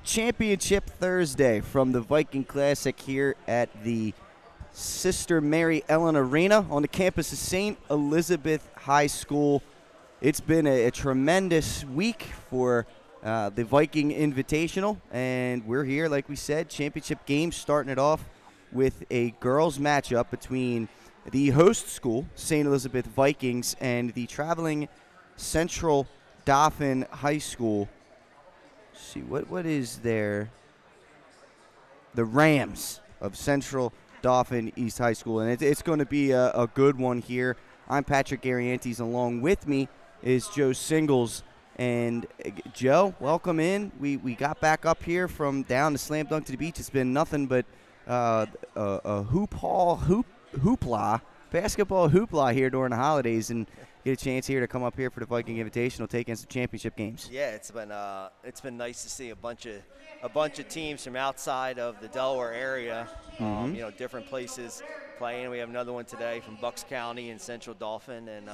Championship Thursday from the Viking Classic here at the Sister Mary Ellen Arena on the campus of St. Elizabeth High School. It's been a tremendous week for the Viking Invitational, and we're here, like we said, championship game, starting it off with a girls matchup between the host school, St. Elizabeth Vikings, and the traveling Central Dauphin High School. Let's see, what is there? The Rams of Central Dauphin East High School, and it's going to be a good one here. I'm Patrick Ariantes. Along with me is Joe Singles. And Joe, welcome in. We got back up here from down to Slam Dunk to the Beach. It's been nothing but a hoopla, basketball hoopla here during the holidays, and get a chance here to come up here for the Viking Invitational, take in some championship games. Yeah, it's been nice to see a bunch of teams from outside of the Delaware area, different places playing. We have another one today from Bucks County and Central Dauphin, and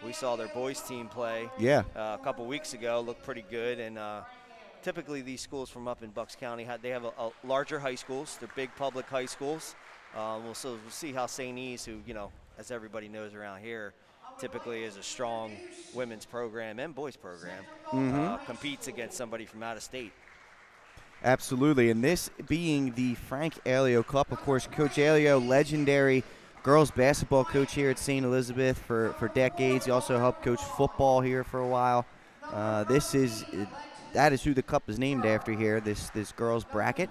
we saw their boys team play a couple weeks ago. Looked pretty good, and typically these schools from up in Bucks County they have a larger high schools. They're big public high schools. We'll see how St. E's, who as everybody knows around here, typically is a strong women's program and boys program, competes against somebody from out of state. Absolutely, and this being the Frank Alio Cup, of course, Coach Alio, legendary girls basketball coach here at St. Elizabeth for decades. He also helped coach football here for a while. That is who the cup is named after here, this girls bracket.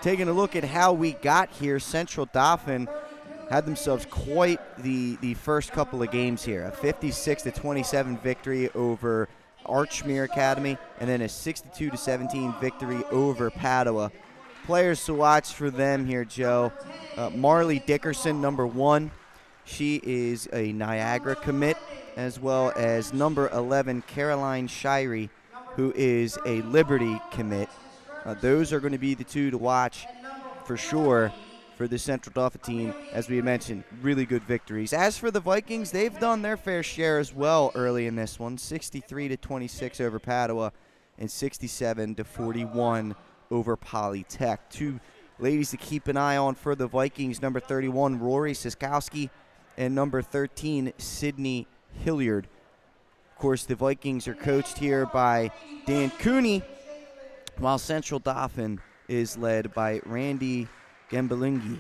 Taking a look at how we got here, Central Dauphin had themselves quite the first couple of games here. A 56-27 victory over Archmere Academy, and then a 62-17 victory over Padua. Players to watch for them here, Joe. Marley Dickerson, number 1. She is a Niagara commit, as well as number 11, Caroline Shirey, who is a Liberty commit. Those are going to be the two to watch for sure for the Central Dauphin team. As we mentioned, really good victories. As for the Vikings, they've done their fair share as well early in this one. 63-26 over Padua and 67-41 over Polytech. Two ladies to keep an eye on for the Vikings, number 31, Rory Siskowski, and number 13, Sydney Hilliard. Of course, the Vikings are coached here by Dan Cooney, while Central Dauphin is led by Randy Gembalungi.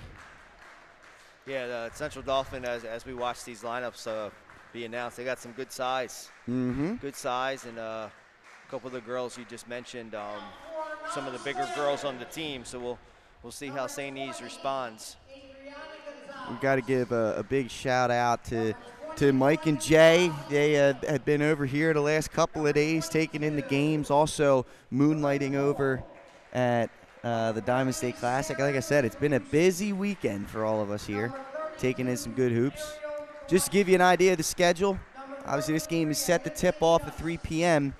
Yeah, the Central Dauphin, as we watch these lineups be announced, they got some good size. Good size, and a couple of the girls you just mentioned, some of the bigger girls on the team. So we'll see how St. E's responds. We've got to give a big shout out to Mike and Jay. They have been over here the last couple of days taking in the games, also moonlighting over at the Diamond State Classic. Like I said, it's been a busy weekend for all of us here, taking in some good hoops. Just to give you an idea of the schedule, obviously this game is set to tip off at 3 p.m.,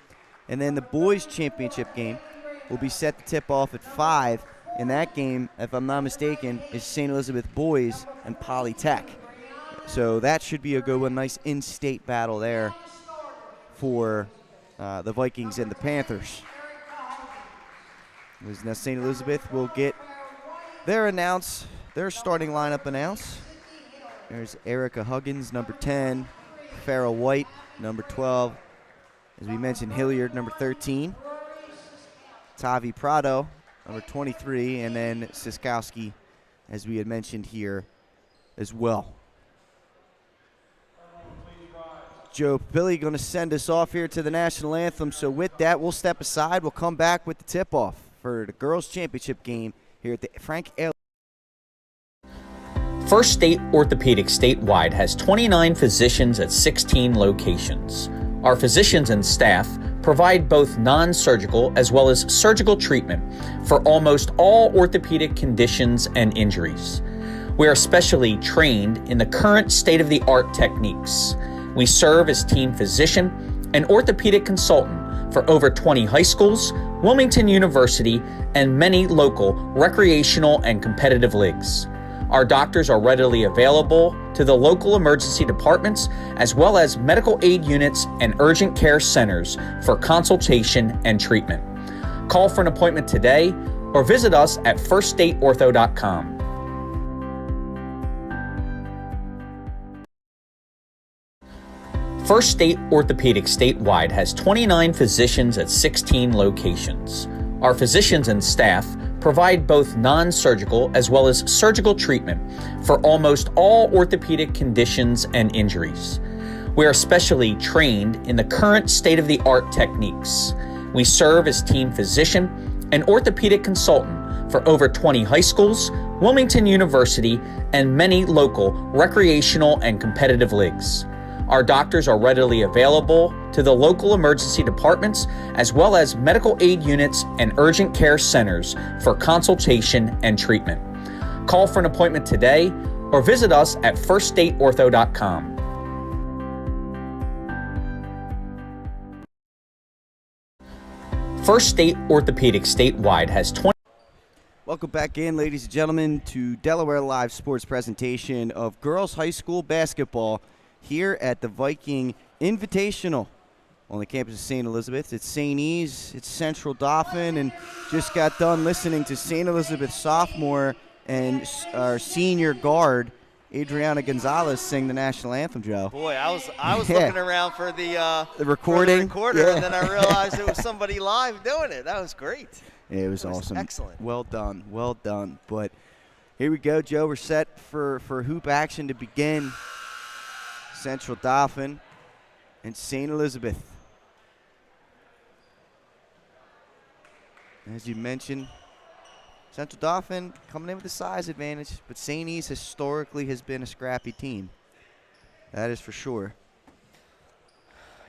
and then the boys' championship game will be set to tip off at 5. And that game, if I'm not mistaken, is St. Elizabeth boys and Polytech. So that should be a good one, nice in-state battle there for the Vikings and the Panthers. Now St. Elizabeth will get their starting lineup announced. There's Erica Huggins, number 10, Farrah White, number 12. As we mentioned, Hilliard, number 13. Tavi Prado, number 23, and then Siskowski, as we had mentioned here as well. Joe Billy going to send us off here to the national anthem. So with that, we'll step aside. We'll come back with the tip-off for the girls' championship game here at the Frank L. First State Orthopedics statewide has 29 physicians at 16 locations. Our physicians and staff provide both non-surgical as well as surgical treatment for almost all orthopedic conditions and injuries. We are specially trained in the current state-of-the-art techniques. We serve as team physician and orthopedic consultant for over 20 high schools, Wilmington University, and many local recreational and competitive leagues. Our doctors are readily available to the local emergency departments as well as medical aid units and urgent care centers for consultation and treatment. Call for an appointment today or visit us at firststateortho.com. First State Orthopedic statewide has 29 physicians at 16 locations. Our physicians and staff provide both non-surgical as well as surgical treatment for almost all orthopedic conditions and injuries. We are specially trained in the current state-of-the-art techniques. We serve as team physician and orthopedic consultant for over 20 high schools, Wilmington University, and many local recreational and competitive leagues. Our doctors are readily available to the local emergency departments as well as medical aid units and urgent care centers for consultation and treatment. Call for an appointment today or visit us at firststateortho.com. First State Orthopedic statewide has 20. Welcome back in, ladies and gentlemen, to Delaware Live Sports presentation of girls high school basketball here at the Viking Invitational on the campus of St. Elizabeth. It's St. E's, it's Central Dauphin, and just got done listening to St. Elizabeth sophomore and our senior guard, Adriana Gonzalez, sing the national anthem, Joe. Boy, I was looking around for the recording, recorder, and then I realized it was somebody live doing it. That was great. It was awesome. Excellent. Well done. Well done. But here we go, Joe. We're set for hoop action to begin. Central Dauphin and St. Elizabeth. As you mentioned, Central Dauphin coming in with a size advantage, but St. E's historically has been a scrappy team. That is for sure.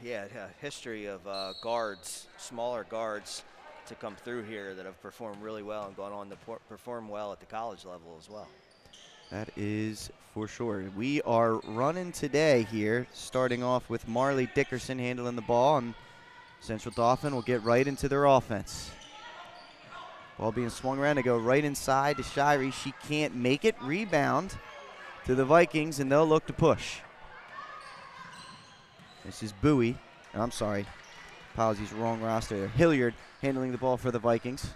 Yeah, a history of guards, smaller guards, to come through here that have performed really well and gone on to perform well at the college level as well. That is for sure. We are running today here, starting off with Marley Dickerson handling the ball, and Central Dauphin will get right into their offense. Ball being swung around to go right inside to Shirey. She can't make it. Rebound to the Vikings, and they'll look to push. This is Bowie. I'm sorry. Apologies, wrong roster there. Hilliard handling the ball for the Vikings.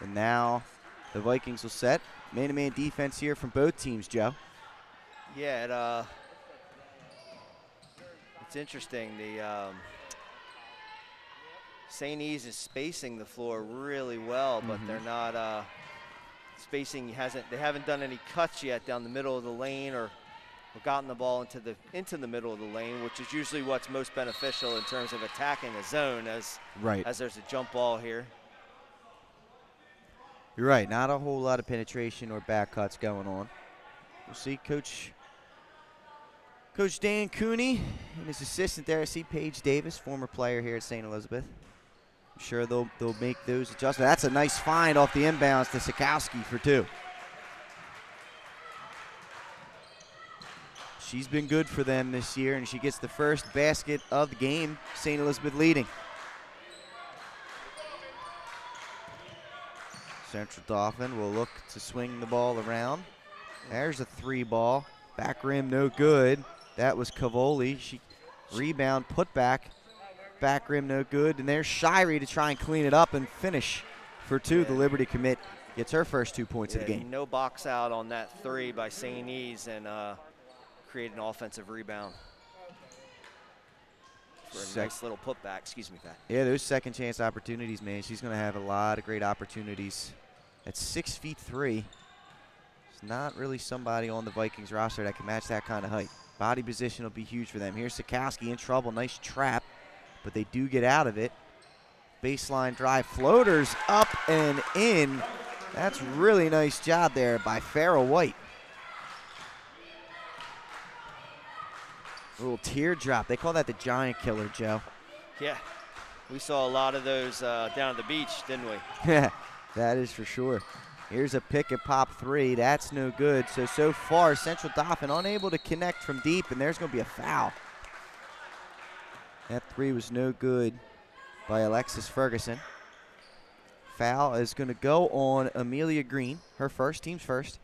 And now the Vikings will set. Man-to-man defense here from both teams, Joe. Yeah, it's interesting. The St. E's is spacing the floor really well, but they're not spacing. They haven't done any cuts yet down the middle of the lane or gotten the ball into the middle of the lane, which is usually what's most beneficial in terms of attacking a zone as there's a jump ball here. You're right. Not a whole lot of penetration or back cuts going on. We'll see Coach Dan Cooney and his assistant there. I see Paige Davis, former player here at St. Elizabeth. I'm sure they'll make those adjustments. That's a nice find off the inbounds to Sikowski for two. She's been good for them this year, and she gets the first basket of the game. St. Elizabeth leading. Central Dauphin will look to swing the ball around. There's a three ball. Back rim, no good. That was Cavoli. She rebound, put back. Back rim, no good. And there's Shirey to try and clean it up and finish for two. Yeah. The Liberty commit gets her first 2 points of the game. No box out on that three by St. E's and create an offensive rebound. For a nice little putback. Excuse me, Pat. Yeah, those second chance opportunities, man. She's going to have a lot of great opportunities. At 6'3", there's not really somebody on the Vikings roster that can match that kind of height. Body position will be huge for them. Here's Sikowski in trouble. Nice trap, but they do get out of it. Baseline drive, floaters up and in. That's really nice job there by Farrell White. A little teardrop. They call that the giant killer, Joe. Yeah, we saw a lot of those down at the beach, didn't we? Yeah, that is for sure. Here's a pick and pop three. That's no good. So far, Central Dauphin unable to connect from deep, and there's going to be a foul. That three was no good by Alexis Ferguson. Foul is going to go on Amelia Green, her first, team's first.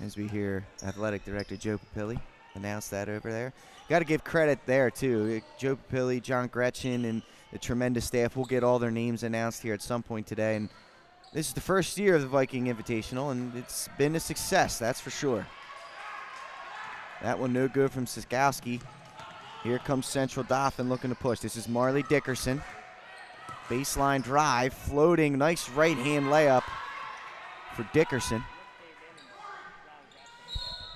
as we hear Athletic Director Joe Papilli announce that over there. Got to give credit there, too. Joe Papilli, John Gretchen, and the tremendous staff. We'll get all their names announced here at some point today. And this is the first year of the Viking Invitational, and it's been a success, that's for sure. That one no good from Sikowski. Here comes Central Dauphin looking to push. This is Marley Dickerson. Baseline drive, floating, nice right-hand layup for Dickerson.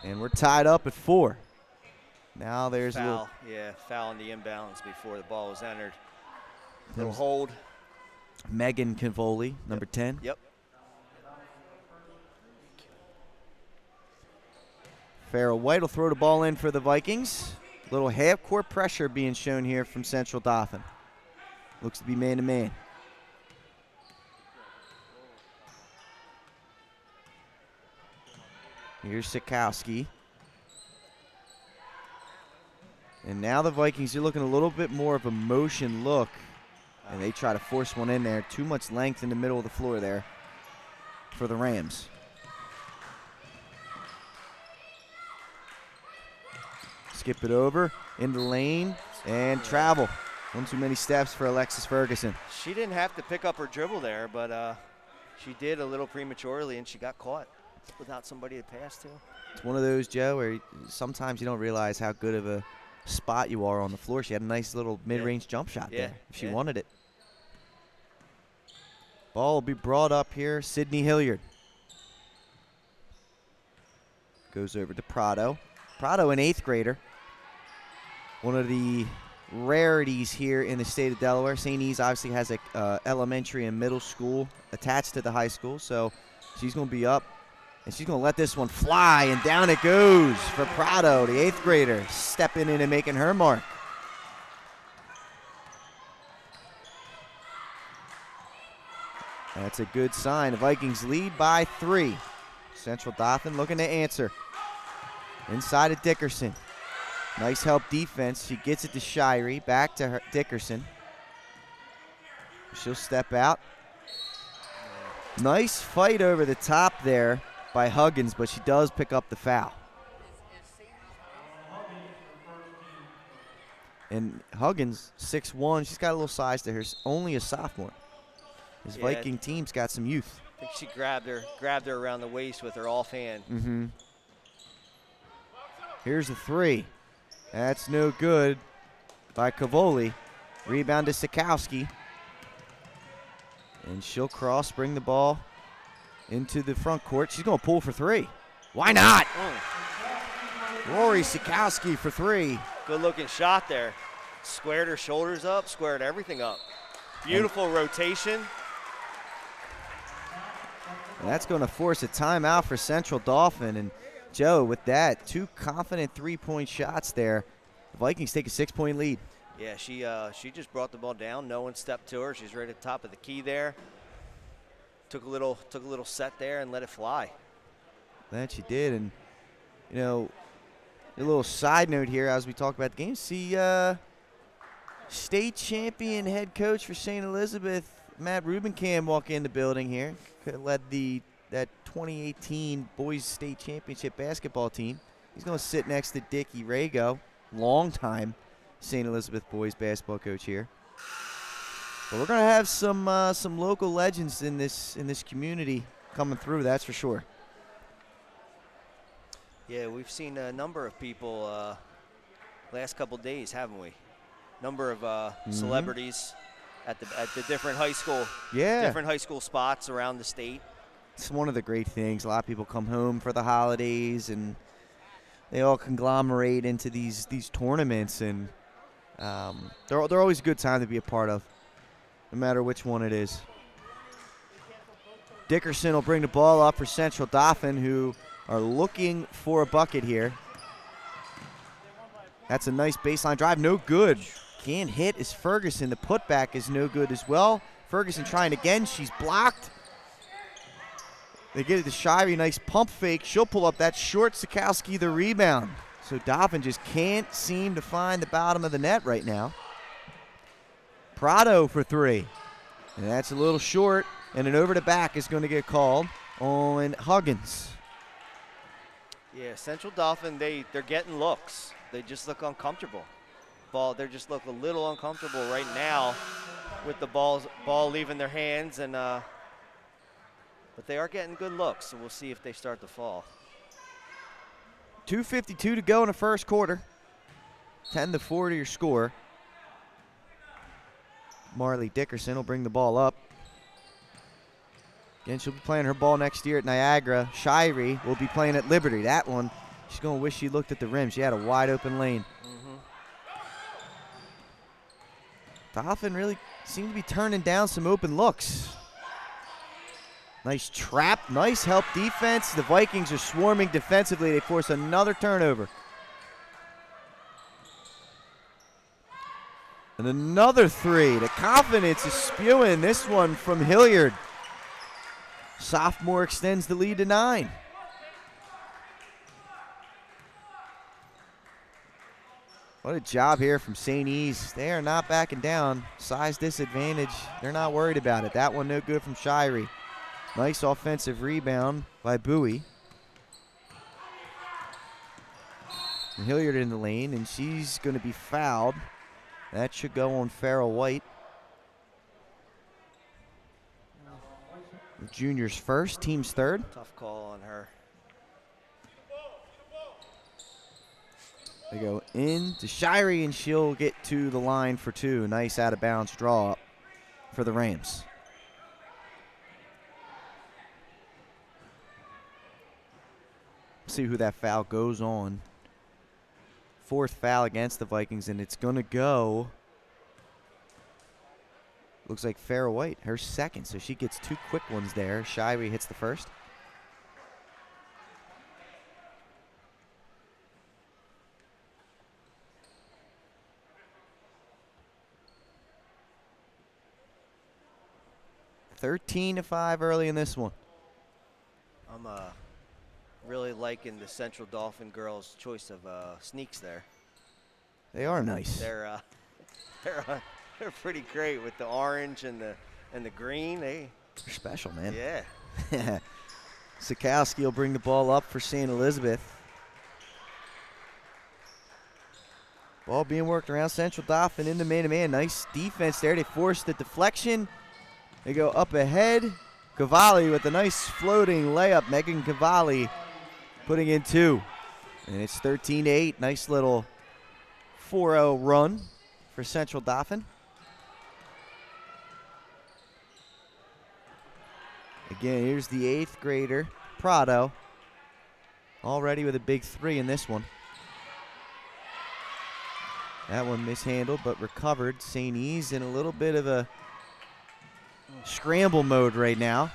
And we're tied up at 4. Now there's foul. a little. Yeah, foul on the inbounds before the ball was entered. Little hold. Megan Cavoli, number 10. Yep. Farrell White will throw the ball in for the Vikings. Little half-court pressure being shown here from Central Dauphin. Looks to be man-to-man. Here's Sikowski. And now the Vikings are looking a little bit more of a motion look. And they try to force one in there. Too much length in the middle of the floor there for the Rams. Skip it over, in the lane, and travel. One too many steps for Alexis Ferguson. She didn't have to pick up her dribble there, but she did a little prematurely, and she got caught without somebody to pass to. It's one of those, Joe, where sometimes you don't realize how good of a spot you are on the floor. She had a nice little mid-range jump shot there if she wanted it. Ball will be brought up here. Sydney Hilliard goes over to Prado. Prado, an 8th grader. One of the rarities here in the state of Delaware. St. E's obviously has a elementary and middle school attached to the high school, so she's going to be up, and she's going to let this one fly, and down it goes for Prado, the 8th grader, stepping in and making her mark. That's a good sign. The Vikings lead by 3. Central Dauphin looking to answer. Inside of Dickerson. Nice help defense. She gets it to Shirey. Back to her, Dickerson. She'll step out. Nice fight over the top there by Huggins, but she does pick up the foul. And Huggins, 6'1", she's got a little size to her. Only a sophomore. This Viking team's got some youth. I think she grabbed her around the waist with her offhand. Mm-hmm. Here's a 3. That's no good by Cavoli. Rebound to Sikowski. And she'll cross, bring the ball into the front court. She's going to pull for 3. Why not? Rory Sikowski for 3. Good looking shot there. Squared her shoulders up, squared everything up. Beautiful rotation. And that's going to force a timeout for Central Dauphin. And Joe, with that, 2 confident 3-point shots there. The Vikings take a 6-point lead. Yeah, she just brought the ball down. No one stepped to her. She's right at the top of the key there. Took a little set there and let it fly. That she did. And, you know, a little side note here as we talk about the game. See, state champion head coach for St. Elizabeth, Matt Rubenkamp, walk in the building here. Led that 2018 boys state championship basketball team. He's going to sit next to Dickie Rago, longtime St. Elizabeth boys basketball coach here. But we're going to have some local legends in this community coming through, that's for sure. Yeah, we've seen a number of people last couple days, haven't we? Number of celebrities at the different high school spots around the state. It's one of the great things. A lot of people come home for the holidays, and they all conglomerate into these tournaments, and they're always a good time to be a part of, no matter which one it is. Dickerson will bring the ball up for Central Dauphin, who are looking for a bucket here. That's a nice baseline drive. No good. Can't hit is Ferguson. The putback is no good as well. Ferguson trying again. She's blocked. They get it to Shirey. Nice pump fake. She'll pull up that short. Sikowski the rebound. So Dauphin just can't seem to find the bottom of the net right now. Prado for 3. And that's a little short. And an over the back is going to get called on Huggins. Yeah, Central Dauphin, they're getting looks. They just look uncomfortable. They just look a little uncomfortable right now with the ball leaving their hands, and but they are getting good looks, so we'll see if they start to fall. 2:52 to go in the first quarter. 10-4 your score. Marley Dickerson will bring the ball up. Again, she'll be playing her ball next year at Niagara. Shirey will be playing at Liberty. That one, she's going to wish she looked at the rim. She had a wide open lane. Dauphin really seemed to be turning down some open looks. Nice trap, nice help defense. The Vikings are swarming defensively. They force another turnover. And another three. The confidence is spewing. This one from Hilliard. Sophomore extends the lead to 9. What a job here from St. E's. They are not backing down. Size disadvantage. They're not worried about it. That one no good from Shirey. Nice offensive rebound by Bowie. And Hilliard in the lane, and she's going to be fouled. That should go on Farrell White. The junior's first, team's third. Tough call on her. They go in to Shirey, and she'll get to the line for 2. Nice out-of-bounds draw up for the Rams. See who that foul goes on. 4th foul against the Vikings, and it's going to go. Looks like Farrah White, her second, so she gets 2 quick ones there. Shirey hits the first. (13-5) early in this one. I'm really liking the Central Dauphin girls' choice of sneaks there. They are nice. They're pretty great with the orange and the green. They're special, man. Yeah. Sikowski will bring the ball up for St. Elizabeth. Ball being worked around Central Dauphin in the man-to-man. Nice defense there. They force the deflection. They go up ahead. Cavalli with a nice floating layup. Megan Cavalli putting in 2. And it's 13-8. Nice little 4-0 run for Central Dauphin. Again, here's the 8th grader, Prado. Already with a big 3 in this one. That one mishandled, but recovered. St. E's in a little bit of a scramble mode right now.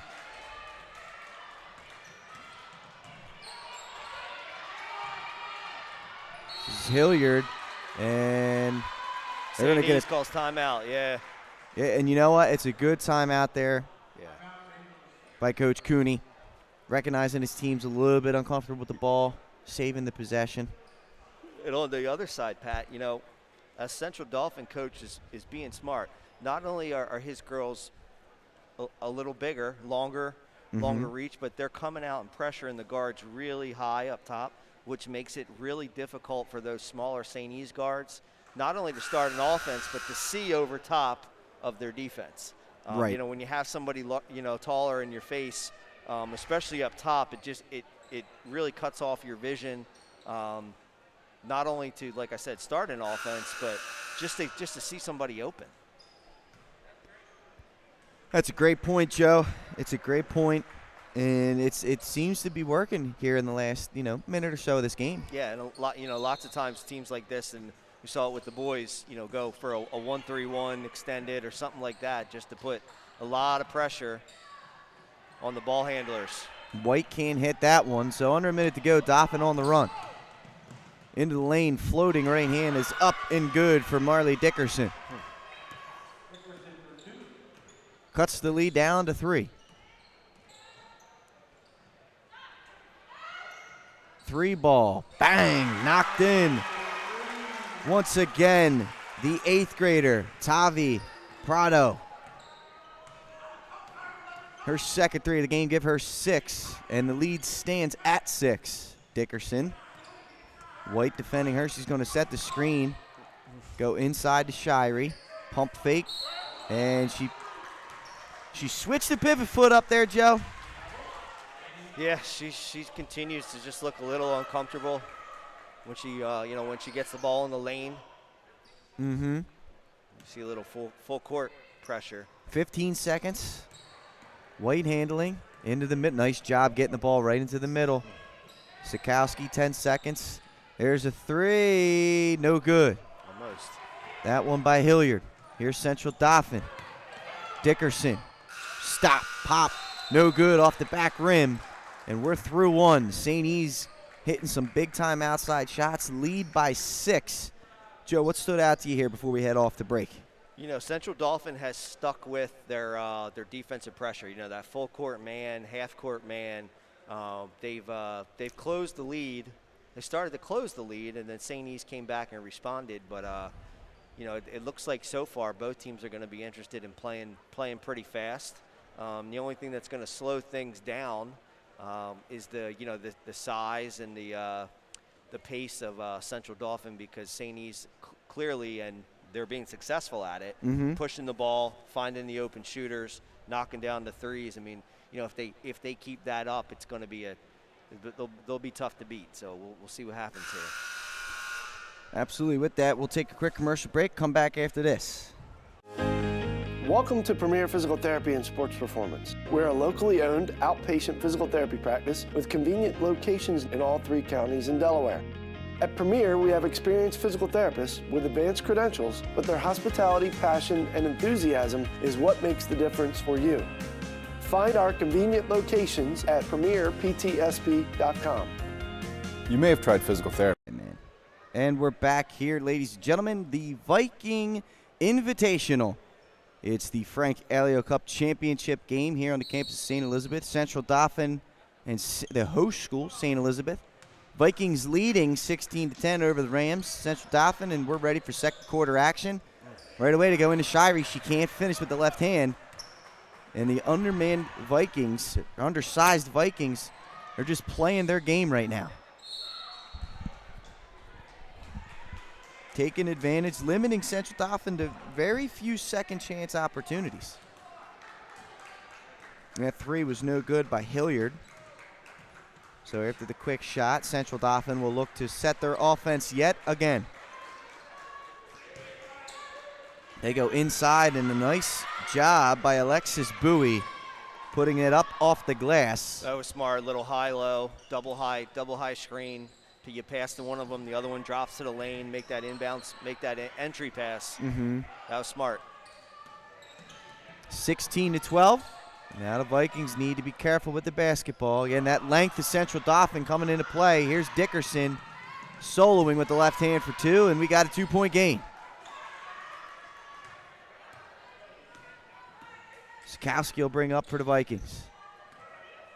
This is Hilliard, and they're going to get calls timeout. Yeah. Yeah, and you know what? It's a good timeout there. Yeah. By Coach Cooney, recognizing his team's a little bit uncomfortable with the ball, saving the possession. And on the other side, Pat, you know, as Central Dauphin coach is being smart. Not only are his girls a little bigger, longer reach, but they're coming out and pressuring the guards really high up top, which makes it really difficult for those smaller St. E's guards, not only to start an offense, but to see over top of their defense. Right. You know, when you have somebody, you know, taller in your face, especially up top, it really cuts off your vision, not only to, like I said, start an offense, but just to see somebody open. That's a great point, Joe. It's a great point, and it seems to be working here in the last minute or so of this game. Yeah, and lots of times teams like this, and we saw it with the boys, go for a 1-3-1 extended or something like that, just to put a lot of pressure on the ball handlers. White can't hit that one, so under a minute to go. Dauphin on the run. Into the lane, floating right hand is up and good for Marley Dickerson. Cuts the lead down to 3. 3 ball, bang, knocked in. Once again, the 8th grader, Tavi Prado. Her second 3 of the game, give her 6, and the lead stands at 6. Dickerson. White defending her. She's going to set the screen. Go inside to Shirey. Pump fake. And she switched the pivot foot up there, Joe. Yeah, she continues to just look a little uncomfortable when she when she gets the ball in the lane. Mm-hmm. You see a little full court pressure. 15 seconds. White handling into the mid. Nice job getting the ball right into the middle. Sikowski, 10 seconds. There's a three. No good. Almost. That one by Hilliard. Here's Central Dauphin. Dickerson. Stop. Pop. No good off the back rim. And we're through one. St. E's hitting some big-time outside shots. Lead by 6. Joe, what stood out to you here before we head off the break? You know, Central Dauphin has stuck with their defensive pressure. You know, that full court man, half court man. They've closed the lead. They started to close the lead, and then St. E's came back and responded. But you know, it looks like so far both teams are going to be interested in playing pretty fast. The only thing that's going to slow things down is the size and the pace of Central Dauphin, because St. E's clearly, and they're being successful at it, pushing the ball, finding the open shooters, knocking down the threes. I mean, you know, if they keep that up, it's going to be they'll be tough to beat. So we'll see what happens here. Absolutely. With that, we'll take a quick commercial break. Come back after this. Welcome to Premier Physical Therapy and Sports Performance. We're a locally owned outpatient physical therapy practice with convenient locations in all 3 counties in Delaware. At Premier, we have experienced physical therapists with advanced credentials, but their hospitality, passion, and enthusiasm is what makes the difference for you. Find our convenient locations at premierptsp.com. You may have tried physical therapy. And we're back here, ladies and gentlemen, the Viking Invitational. It's the Frank Alio Cup Championship game here on the campus of St. Elizabeth. Central Dauphin and the host school, St. Elizabeth. Vikings leading 16-10 over the Rams. Central Dauphin, and we're ready for second quarter action. Right away to go into Shirey. She can't finish with the left hand. And the undermanned Vikings, undersized Vikings, are just playing their game right now. Taking advantage, limiting Central Dauphin to very few second chance opportunities. And that three was no good by Hilliard. So after the quick shot, Central Dauphin will look to set their offense yet again. They go inside, and a nice job by Alexis Bowie putting it up off the glass. That was smart. Little high-low, double high screen. To get past to one of them, the other one drops to the lane, make that inbounds, make that entry pass. That was smart. 16-12. Now the Vikings need to be careful with the basketball. Again, that length of Central Dauphin coming into play. Here's Dickerson soloing with the left hand for 2, and we got a 2-point game. Sikowski will bring up for the Vikings.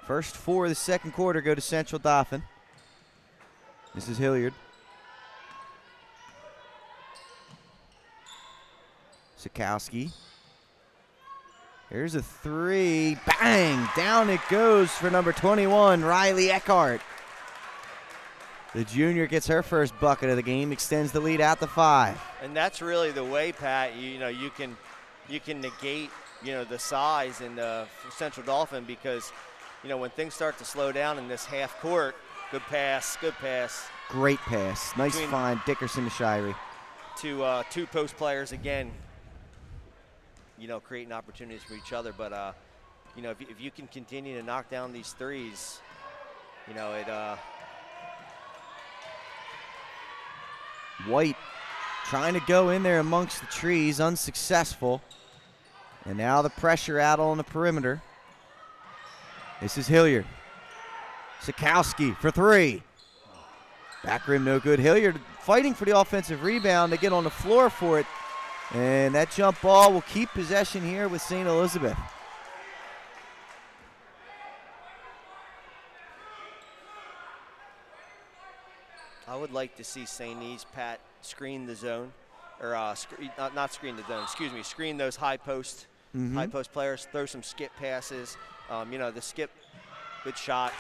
First 4 of the second quarter go to Central Dauphin. This is Hilliard. Sikowski. Here's a 3. Bang! Down it goes for number 21, Riley Eckhart. The junior gets her first bucket of the game, extends the lead out to 5. And that's really the way, Pat. You can negate the size in the Central Dauphin, because when things start to slow down in this half court. Good pass. Great pass. Nice find, Dickerson to Shirey. Two post players again, creating opportunities for each other. But, if you can continue to knock down these threes, White trying to go in there amongst the trees, unsuccessful. And now the pressure out on the perimeter. This is Hilliard. Sikowski for 3. Back rim no good. Hilliard fighting for the offensive rebound. They get on the floor for it. And that jump ball will keep possession here with St. Elizabeth. I would like to see St. E's, Pat, screen the zone. Or not screen the zone, excuse me. Screen those high post players. Throw some skip passes. The skip. Good shot.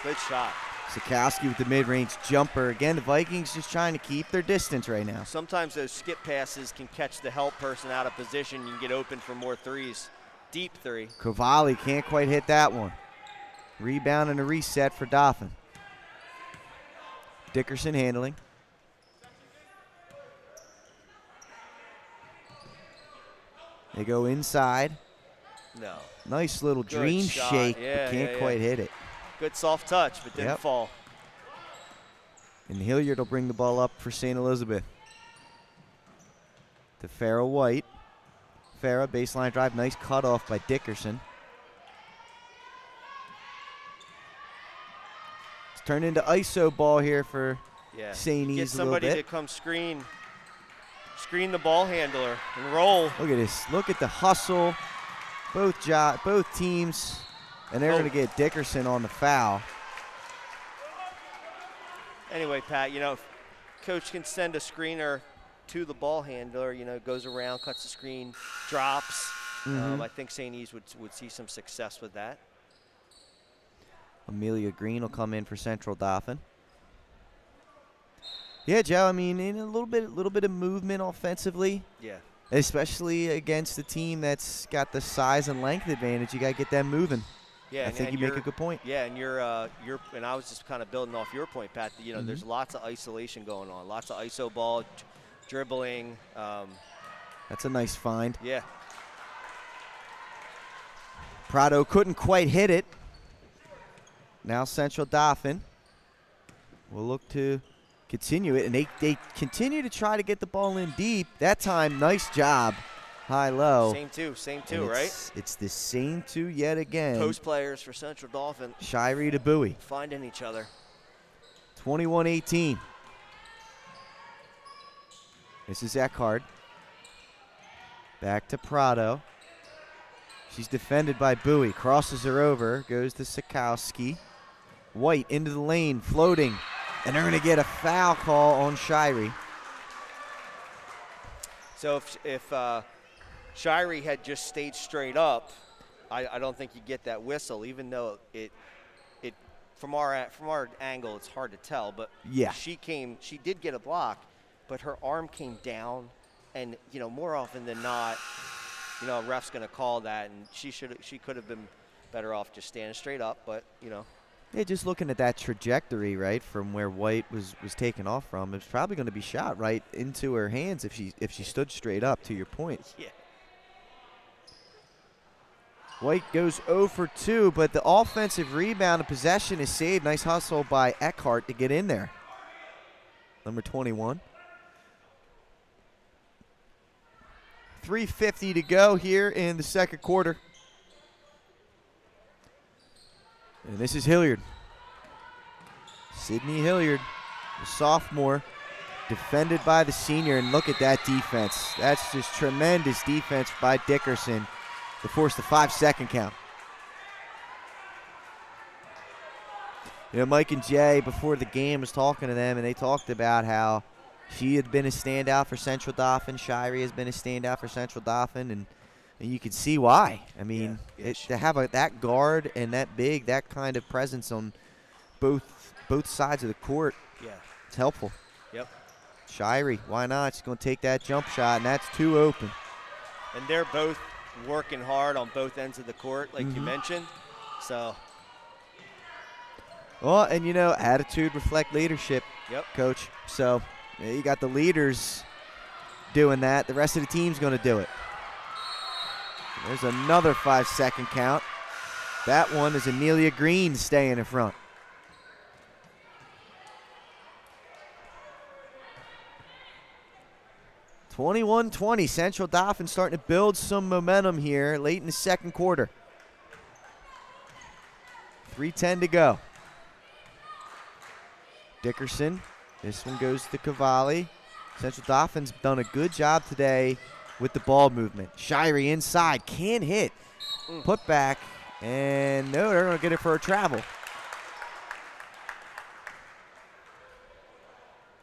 Sikowski with the mid-range jumper. Again, the Vikings just trying to keep their distance right now. Sometimes those skip passes can catch the help person out of position. You can get open for more threes. Deep three. Cavalli can't quite hit that one. Rebound and a reset for Dauphin. Dickerson handling. They go inside. No. Nice little Good dream shot. shake, Yeah, but can't quite hit it. Good soft touch, but didn't Yep. fall. And Hilliard will bring the ball up for St. Elizabeth. To Farrah White. Farrah, baseline drive, nice cutoff by Dickerson. It's turned into ISO ball here for Yeah. St. Get E's a little somebody to bit. come screen the ball handler and roll. Look at this. Look at the hustle. Both teams. And they're going to get Dickerson on the foul. Anyway, Pat, if coach can send a screener to the ball handler, goes around, cuts the screen, drops. I think St. E's would see some success with that. Amelia Green will come in for Central Dauphin. Yeah, Joe, in a little bit of movement offensively. Yeah. Especially against a team that's got the size and length advantage. You got to get them moving. Yeah, I think you make a good point. Yeah, and and I was just kind of building off your point, Pat. That, there's lots of isolation going on, lots of ISO ball, dribbling. That's a nice find. Yeah. Prado couldn't quite hit it. Now Central Dauphin will look to continue it, and they continue to try to get the ball in deep. That time, nice job. High-low. Same two, right? It's the same two yet again. Post players for Central Dauphin. Shirey to Bowie. Finding each other. 21-18. This is Eckhart. Back to Prado. She's defended by Bowie. Crosses her over. Goes to Sikowski. White into the lane. Floating. And they're going to get a foul call on Shirey. So if Shirey had just stayed straight up, I don't think you get that whistle, even though it from our angle it's hard to tell. But yeah, she did get a block, but her arm came down, and more often than not, a ref's going to call that, and she could have been better off just standing straight up, but Yeah, just looking at that trajectory, right, from where White was taken off from, it's probably going to be shot right into her hands if she stood straight up, to your point. Yeah. White goes 0 for 2, but the offensive rebound and possession is saved. Nice hustle by Eckhart to get in there. Number 21. 3:50 to go here in the second quarter. And this is Hilliard. Sydney Hilliard, the sophomore, defended by the senior. And look at that defense. That's just tremendous defense by Dickerson to force the 5-second count. Mike and Jay, before the game, was talking to them, and they talked about how she had been a standout for Central Dauphin. Shirey has been a standout for Central Dauphin, and you can see why. To have that guard and that kind of presence on both sides of the court, it's helpful. Yep. Shirey, why not? She's going to take that jump shot, and that's too open. And they're both working hard on both ends of the court, like you mentioned. So. Well, and attitude reflect leadership, Coach. So you got the leaders doing that. The rest of the team's going to do it. There's another 5-second count. That one is Amelia Green staying in front. (21-20). Central Dauphin starting to build some momentum here late in the second quarter. 3:10 to go. Dickerson. This one goes to Cavalli. Central Dauphin's done a good job today with the ball movement. Shirey inside, can't hit. Put back, and no, they're going to get it for a travel.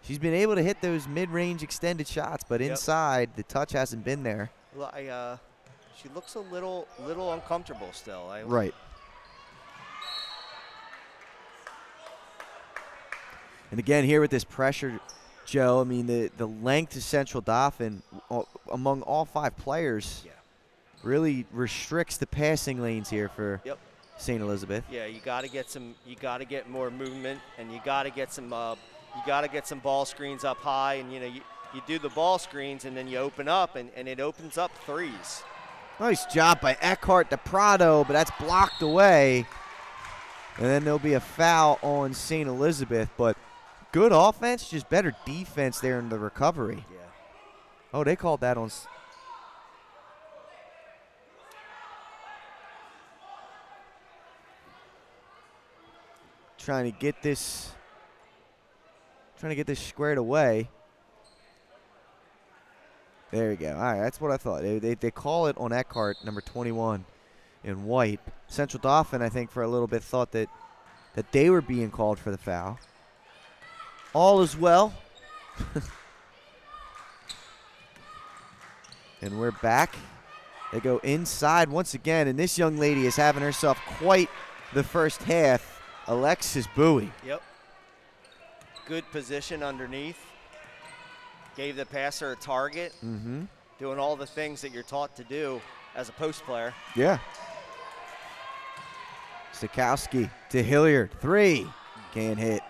She's been able to hit those mid-range extended shots, but inside, the touch hasn't been there. Well, she looks a little uncomfortable still. Right. And again, here with this pressure, Joe, I mean, the length of Central Dauphin among all 5 players really restricts the passing lanes here for St. Elizabeth. Yeah, you got to get some. You got to get more movement, and you got to get some. You got to get some ball screens up high, and you do the ball screens, and then you open up, and it opens up threes. Nice job by Eckhart to Prado, but that's blocked away. And then there'll be a foul on St. Elizabeth, but good offense, just better defense there in the recovery. Yeah. Oh, they called that on. Trying to get this squared away. There we go. All right, that's what I thought. They call it on Eckhart, number 21, in white. Central Dauphin, I think, for a little bit thought that they were being called for the foul. All is well. And we're back. They go inside once again, and this young lady is having herself quite the first half. Alexis Bowie. Yep. Good position underneath. Gave the passer a target. Mm-hmm. Doing all the things that you're taught to do as a post player. Yeah. Sikowski to Hilliard. 3. Can't hit.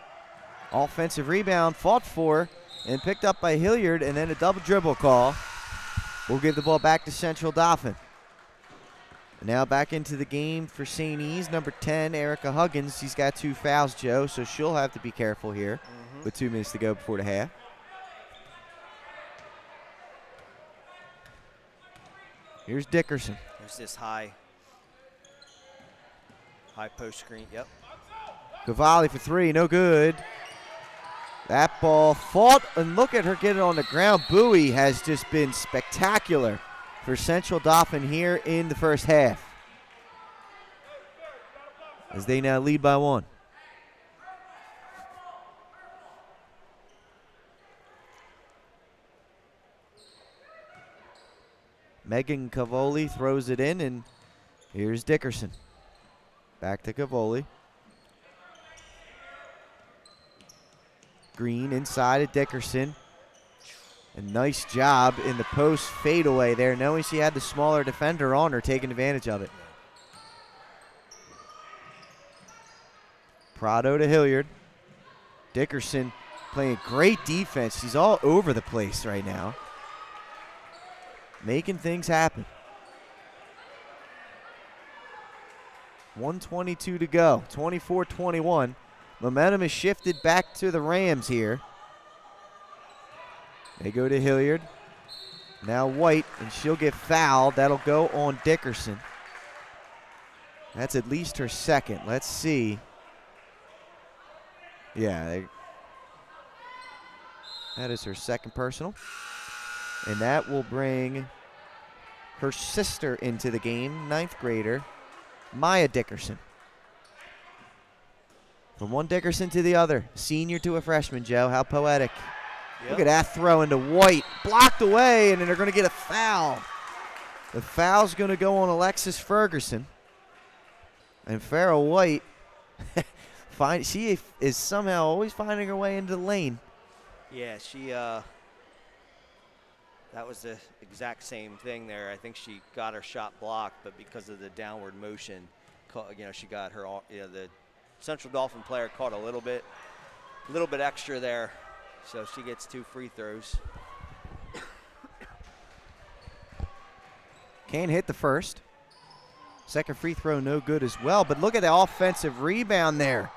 Offensive rebound fought for and picked up by Hilliard, and then a double dribble call. We'll give the ball back to Central Dauphin. Now back into the game for St. E's, number 10, Erica Huggins. She's got 2 fouls, Joe, so she'll have to be careful here with 2 minutes to go before the half. Here's Dickerson. There's this high post screen, yep. Cavalli for 3, no good. That ball fought, and look at her get it on the ground. Bowie has just been spectacular for Central Dauphin here in the first half, as they now lead by 1. Megan Cavoli throws it in, and here's Dickerson. Back to Cavoli. Green inside of Dickerson. A nice job in the post fadeaway there, knowing she had the smaller defender on her, taking advantage of it. Prado to Hilliard. Dickerson playing great defense. She's all over the place right now, making things happen. 1:22 to go, 24-21. Momentum is shifted back to the Rams here. They go to Hilliard. Now White, and she'll get fouled. That'll go on Dickerson. That's at least her second. Let's see. Yeah, that is her second personal. And that will bring her sister into the game, 9th grader, Maya Dickerson. From one Dickerson to the other, senior to a freshman, Joe. How poetic. Yep. Look at that throw into White. Blocked away, and then they're going to get a foul. The foul's going to go on Alexis Ferguson. And Farrah White, she is somehow always finding her way into the lane. Yeah, she that was the exact same thing there. I think she got her shot blocked, but because of the downward motion, she got her, the Central Dauphin player caught a little bit extra there. So she gets 2 free throws. Can't hit the first. Second free throw no good as well, but look at the offensive rebound there.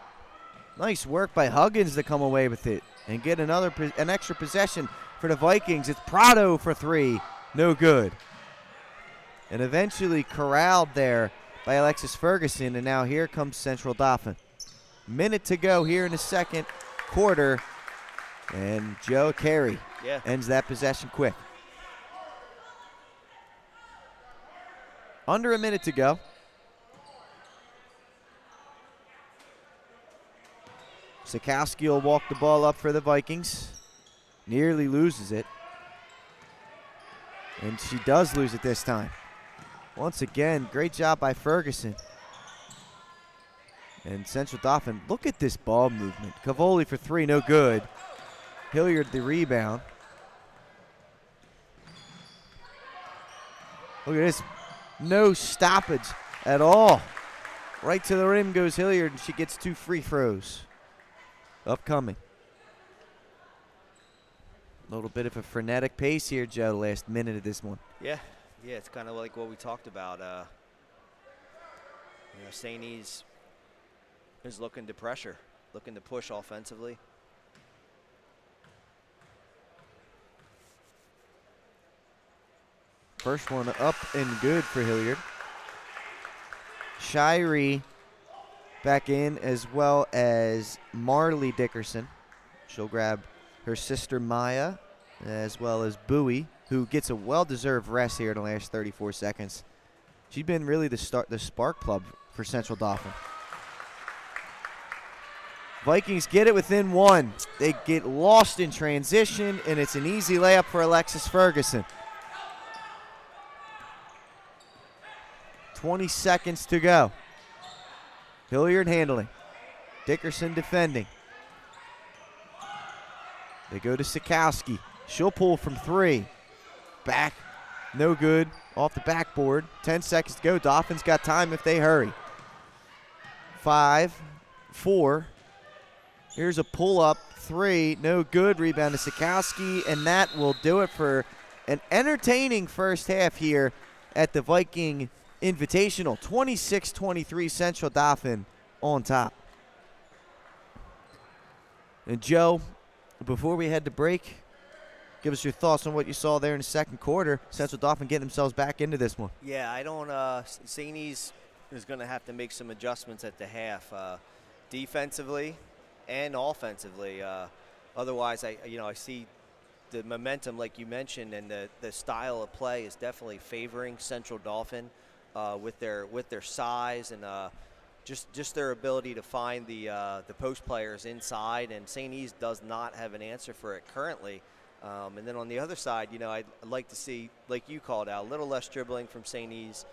Nice work by Huggins to come away with it and get an extra possession for the Vikings. It's Prado for 3, no good. And eventually corralled there by Alexis Ferguson, and now here comes Central Dauphin. Minute to go here in the second quarter. And Joe Carey ends that possession quick. Under a minute to go. Sikowski will walk the ball up for the Vikings. Nearly loses it. And she does lose it this time. Once again, great job by Ferguson. And Central Dauphin, look at this ball movement. Cavoli for three, no good. Hilliard the rebound. Look at this, no stoppage at all. Right to the rim goes Hilliard, and she gets 2 free throws. Upcoming. A little bit of a frenetic pace here, Joe, last minute of this one. Yeah, it's kind of like what we talked about. St. E's is looking to pressure, looking to push offensively. First one up and good for Hilliard. Shirey back in, as well as Marley Dickerson. She'll grab her sister Maya, as well as Bowie, who gets a well-deserved rest here in the last 34 seconds. She's been really the spark plug for Central Dauphin. Vikings get it within 1. They get lost in transition, and it's an easy layup for Alexis Ferguson. 20 seconds to go. Hilliard handling. Dickerson defending. They go to Sikowski. She'll pull from 3. Back. No good. Off the backboard. 10 seconds to go. Dolphins got time if they hurry. 5, 4. Here's a pull-up. 3. No good. Rebound to Sikowski. And that will do it for an entertaining first half here at the Viking Invitational. 26-23 Central Dauphin on top. And Joe, before we head to break, give us your thoughts on what you saw there in the second quarter. Central Dauphin getting themselves back into this one. Yeah, I don't. St. E's is going to have to make some adjustments at the half, defensively and offensively. Otherwise, I see the momentum, like you mentioned, and the style of play is definitely favoring Central Dauphin with their size and just their ability to find the post players inside. And St. E's does not have an answer for it currently. And then on the other side, I'd like to see, like you called out, a little less dribbling from St. E's.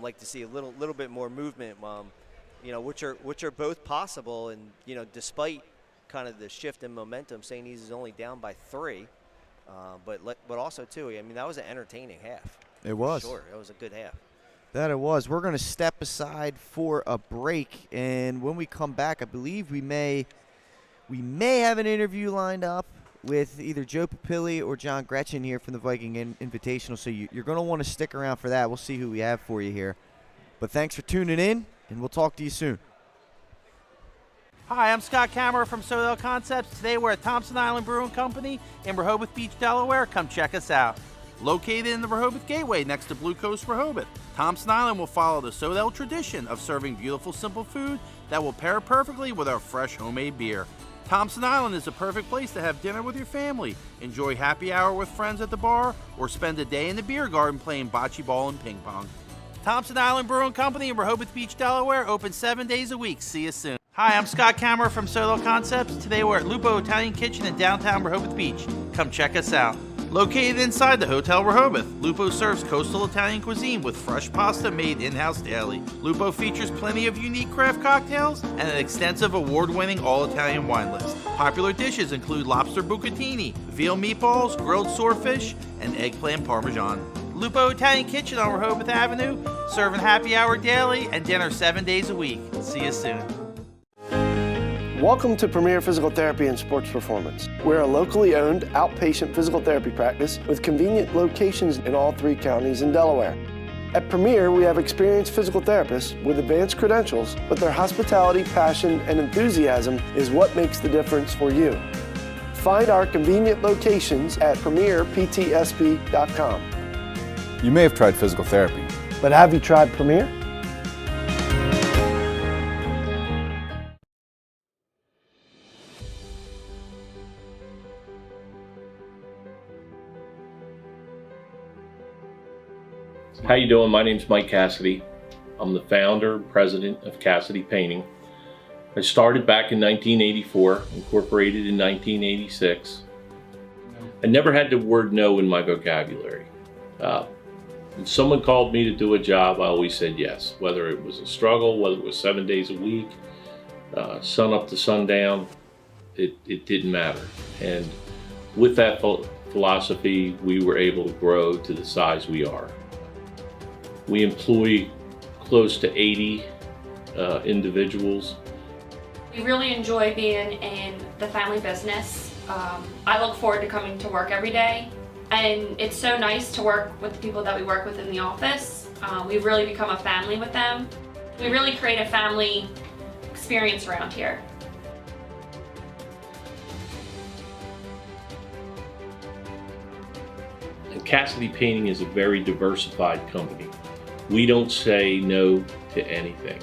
Like to see a little bit more movement, which are both possible. And despite kind of the shift in momentum, St. E's is only down by 3. But also too, that was an entertaining half. It was. Sure, it was a good half. That it was. We're going to step aside for a break, and when we come back, I believe we may have an interview lined up with either Joe Papilli or John Gretchen here from the Viking Invitational, so you're going to want to stick around for that. We'll see who we have for you here. But thanks for tuning in, and we'll talk to you soon. Hi, I'm Scott Kammerer from Sodell Concepts. Today we're at Thompson Island Brewing Company in Rehoboth Beach, Delaware. Come check us out. Located in the Rehoboth Gateway next to Blue Coast Rehoboth, Thompson Island will follow the Sodell tradition of serving beautiful, simple food that will pair perfectly with our fresh homemade beer. Thompson Island is a perfect place to have dinner with your family, enjoy happy hour with friends at the bar, or spend a day in the beer garden playing bocce ball and ping pong. Thompson Island Brewing Company in Rehoboth Beach, Delaware, open 7 days a week. See you soon. Hi, I'm Scott Kammerer from Sodell Concepts. Today we're at Lupo Italian Kitchen in downtown Rehoboth Beach. Come check us out. Located inside the Hotel Rehoboth, Lupo serves coastal Italian cuisine with fresh pasta made in-house daily. Lupo features plenty of unique craft cocktails and an extensive award-winning all-Italian wine list. Popular dishes include lobster bucatini, veal meatballs, grilled swordfish, and eggplant parmesan. Lupo Italian Kitchen on Rehoboth Avenue, serving happy hour daily and dinner 7 days a week. See you soon. Welcome to Premier Physical Therapy and Sports Performance. We're a locally owned outpatient physical therapy practice with convenient locations in all 3 counties in Delaware. At Premier, we have experienced physical therapists with advanced credentials, but their hospitality, passion, and enthusiasm is what makes the difference for you. Find our convenient locations at premierptsp.com. You may have tried physical therapy. But have you tried Premier? How you doing? My name's Mike Cassidy. I'm the founder and president of Cassidy Painting. I started back in 1984, incorporated in 1986. I never had the word no in my vocabulary. When someone called me to do a job, I always said yes, whether it was a struggle, whether it was 7 days a week, sun up to sundown, it didn't matter. And with that philosophy, we were able to grow to the size we are. We employ close to 80 individuals. We really enjoy being in the family business. I look forward to coming to work every day, and it's so nice to work with the people that we work with in the office. We've really become a family with them. We really create a family experience around here. And Cassidy Painting is a very diversified company. We don't say no to anything.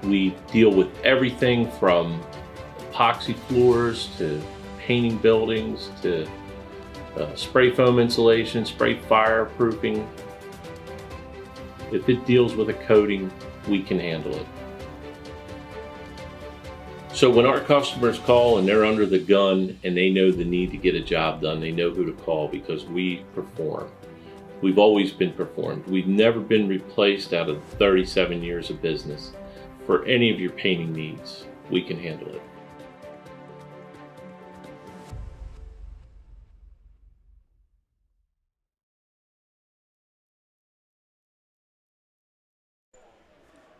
We deal with everything from epoxy floors to painting buildings to spray foam insulation, spray fireproofing. If it deals with a coating, we can handle it. So when our customers call and they're under the gun and they know the need to get a job done, they know who to call because we perform. We've always been performed. We've never been replaced out of 37 years of business. For any of your painting needs, we can handle it.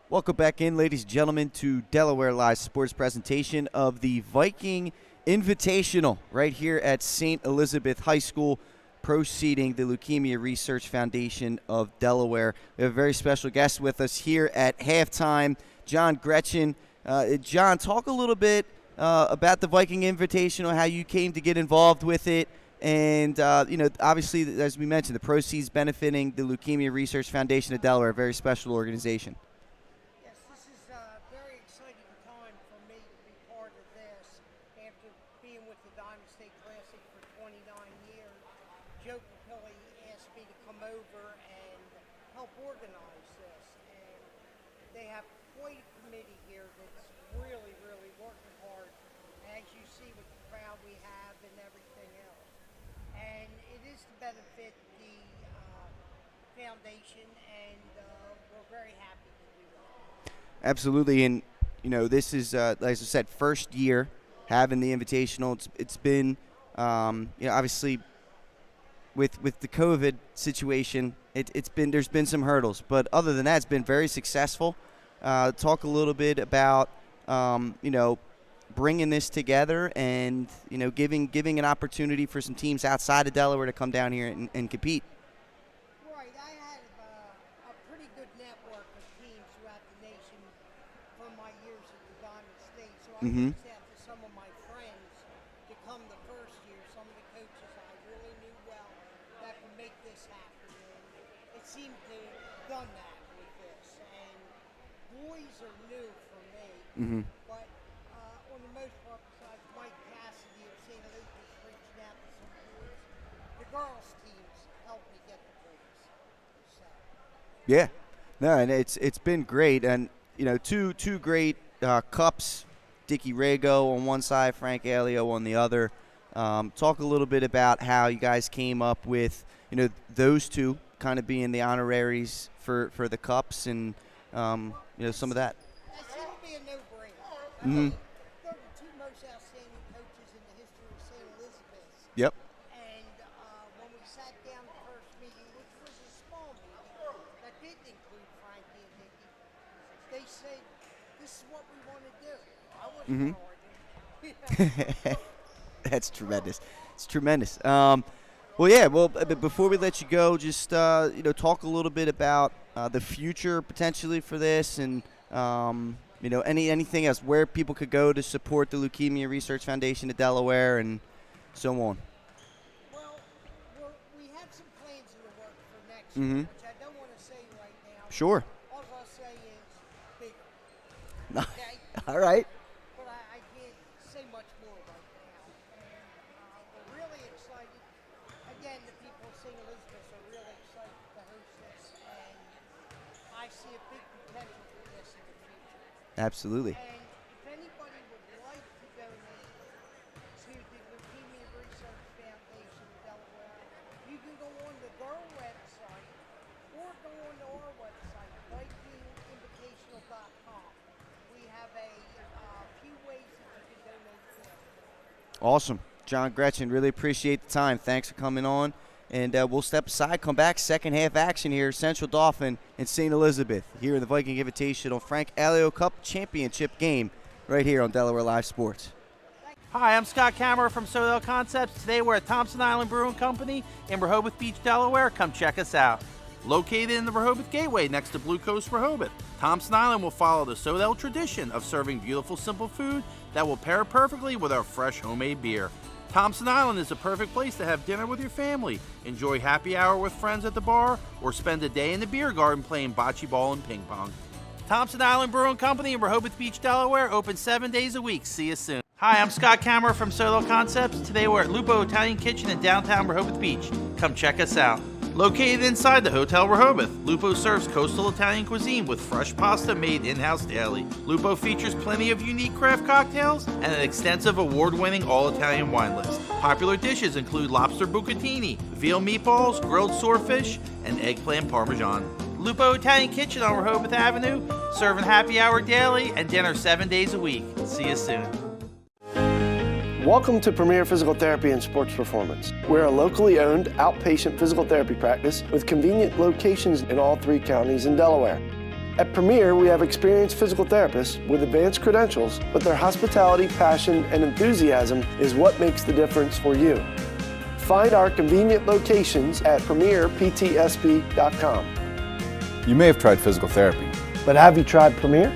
Welcome back in, ladies and gentlemen, to Delaware Live Sports presentation of the Viking Invitational right here at St. Elizabeth High School, proceeding the Leukemia Research Foundation of Delaware. We have a very special guest with us here at halftime, John Gretchen. John, talk a little bit about the Viking Invitational, how you came to get involved with it, and obviously, as we mentioned, the proceeds benefiting the Leukemia Research Foundation of Delaware, a very special organization. Benefit the foundation, and we're very happy to do that. Absolutely, and this is, like I said, first year having the Invitational. It's been, obviously, with the COVID situation, there's been some hurdles, but other than that, it's been very successful. Talk a little bit about, bringing this together and giving an opportunity for some teams outside of Delaware to come down here and compete. Right, I had a pretty good network of teams throughout the nation from my years at the Diamond State, so I reached out to some of my friends to come the first year, some of the coaches I really knew well that could make this happen, and it seemed to have done that with this, and boys are new for me, but on the most part, besides Mike Cassidy of St. Elizabeth reaching out to some boys, the girls' teams helped me get the boys. So. Yeah, no, and it's been great, and two great cups, Dickie Rago on one side, Frank Alio on the other. Talk a little bit about how you guys came up with those two kind of being the honoraries for the cups, and some of that. That seemed to be a no-brainer. They're the two most outstanding coaches in the history of St. Elizabeth. Yep. And when we sat down the first meeting, which was a small meeting that didn't include Frankie and Dickie, they said, "This is what we want to do." I wasn't arguing. That's tremendous. It's tremendous. Before we let you go, just talk a little bit about the future potentially for this, and anything else, where people could go to support the Leukemia Research Foundation of Delaware and so on. Well, we have some plans in the works for next year, which I don't want to say right now. Sure. All I'll say is bigger. Okay? All right. But I can't say much more right now. And we're really excited. Again, the people of St. Elizabeth are really excited to host this, and I see a big potential for this in the future. Absolutely. And if anybody would like to donate to the Leukemia Research Foundation of Delaware, you can go on to their website or go on to our website, VikingInvitational.com. We have a Awesome. John Gretchen, really appreciate the time. Thanks for coming on. And we'll step aside, come back, second half action here. Central Dauphin and St. Elizabeth here in the Viking Invitational Frank Alio Cup Championship game right here on Delaware Live Sports. Hi, I'm Scott Kammerer from Sodell Concepts. Today we're at Thompson Island Brewing Company in Rehoboth Beach, Delaware. Come check us out. Located in the Rehoboth Gateway next to Blue Coast Rehoboth, Thompson Island will follow the Sodell tradition of serving beautiful, simple food that will pair perfectly with our fresh homemade beer. Thompson Island is a perfect place to have dinner with your family, enjoy happy hour with friends at the bar, or spend a day in the beer garden playing bocce ball and ping pong. Thompson Island Brewing Company in Rehoboth Beach, Delaware, open 7 days a week. See you soon. Hi, I'm Scott Kammerer from Sodell Concepts. Today we're at Lupo Italian Kitchen in downtown Rehoboth Beach. Come check us out. Located inside the Hotel Rehoboth, Lupo serves coastal Italian cuisine with fresh pasta made in-house daily. Lupo features plenty of unique craft cocktails and an extensive award-winning all-Italian wine list. Popular dishes include lobster bucatini, veal meatballs, grilled swordfish, and eggplant parmesan. Lupo Italian Kitchen on Rehoboth Avenue, serving happy hour daily and dinner 7 days a week. See you soon. Welcome to Premier Physical Therapy and Sports Performance. We're a locally owned outpatient physical therapy practice with convenient locations in all 3 counties in Delaware. At Premier, we have experienced physical therapists with advanced credentials, but their hospitality, passion, and enthusiasm is what makes the difference for you. Find our convenient locations at premierptsp.com. You may have tried physical therapy. But have you tried Premier?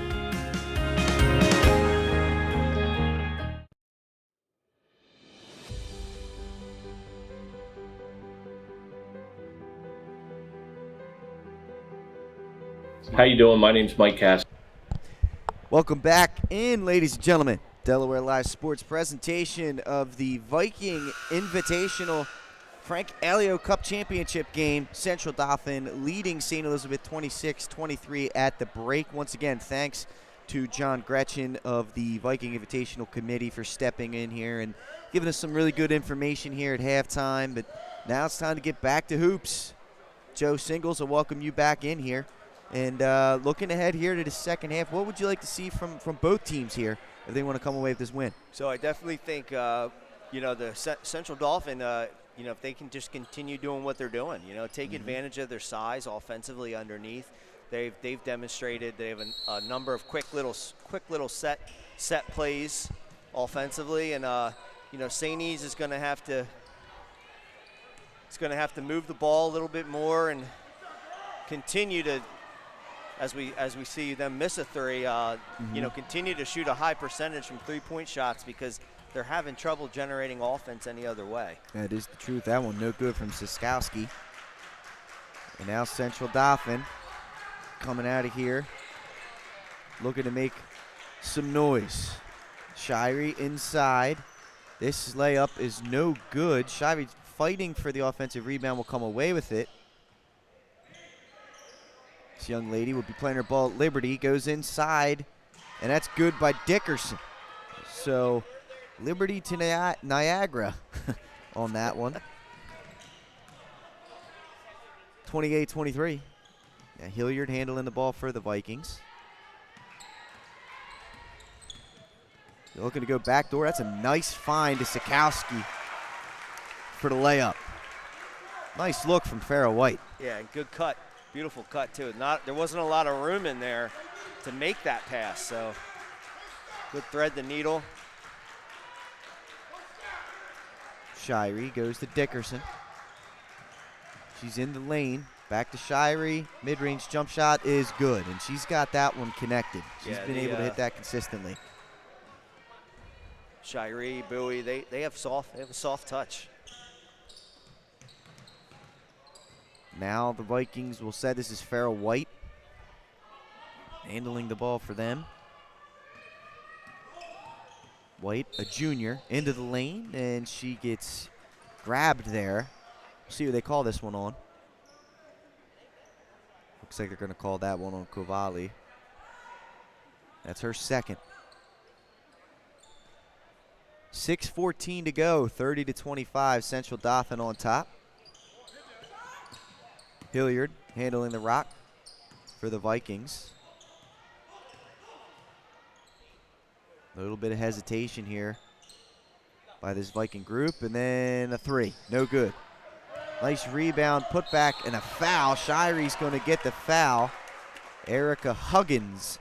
How you doing? My name's Mike Cassidy. Welcome back in, ladies and gentlemen. Delaware Live Sports presentation of the Viking Invitational Frank Alio Cup Championship game. Central Dauphin leading St. Elizabeth 26-23 at the break. Once again, thanks to John Gretchen of the Viking Invitational Committee for stepping in here and giving us some really good information here at halftime. But now it's time to get back to hoops. Joe Singles, I'll welcome you back in here. And looking ahead here to the second half, what would you like to see from both teams here if they want to come away with this win? So I definitely think, the Central Dauphin, if they can just continue doing what they're doing, take advantage of their size offensively underneath. They've demonstrated they have a number of quick little set plays offensively, and St. E's is going to have to move the ball a little bit more and continue to. As we see them miss a three, continue to shoot a high percentage from three-point shots because they're having trouble generating offense any other way. That is the truth. That one no good from Siskowski. And now Central Dauphin coming out of here, looking to make some noise. Shirey inside. This layup is no good. Shirey fighting for the offensive rebound, will come away with it. This young lady will be playing her ball at Liberty, goes inside, and that's good by Dickerson. So Liberty to Niagara on that one. 28-23. Now Hilliard handling the ball for the Vikings. They're looking to go back door. That's a nice find to Sikowski for the layup. Nice look from Farrah White. Yeah, and good cut. Beautiful cut, too. There wasn't a lot of room in there to make that pass, so good thread the needle. Shirey goes to Dickerson. She's in the lane. Back to Shirey. Mid-range jump shot is good, and she's got that one connected. She's been able to hit that consistently. Shirey, Bowie, they have a soft touch. Now the Vikings will set. This is Farrah White handling the ball for them. White, a junior, into the lane, and she gets grabbed there. We'll see what they call this one on. Looks like they're going to call that one on Kovali. That's her second. 6:14 to go, 30-25, Central Dauphin on top. Hilliard handling the rock for the Vikings. A little bit of hesitation here by this Viking group, and then a three. No good. Nice rebound, put back, and a foul. Shire's going to get the foul. Erica Huggins,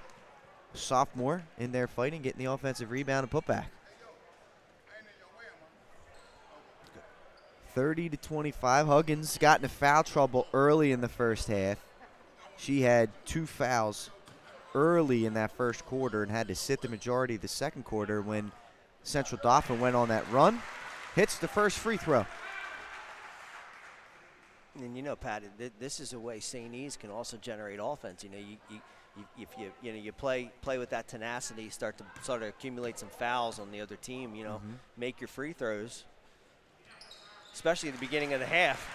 sophomore, in there fighting, getting the offensive rebound and put back. 30-25. Huggins got into foul trouble early in the first half. She had 2 fouls early in that first quarter and had to sit the majority of the second quarter when Central Dauphin went on that run. Hits the first free throw. And you know, Pat, this is a way St. E's can also generate offense. You know, if you play with that tenacity, start to accumulate some fouls on the other team. You know, make your free throws, especially at the beginning of the half.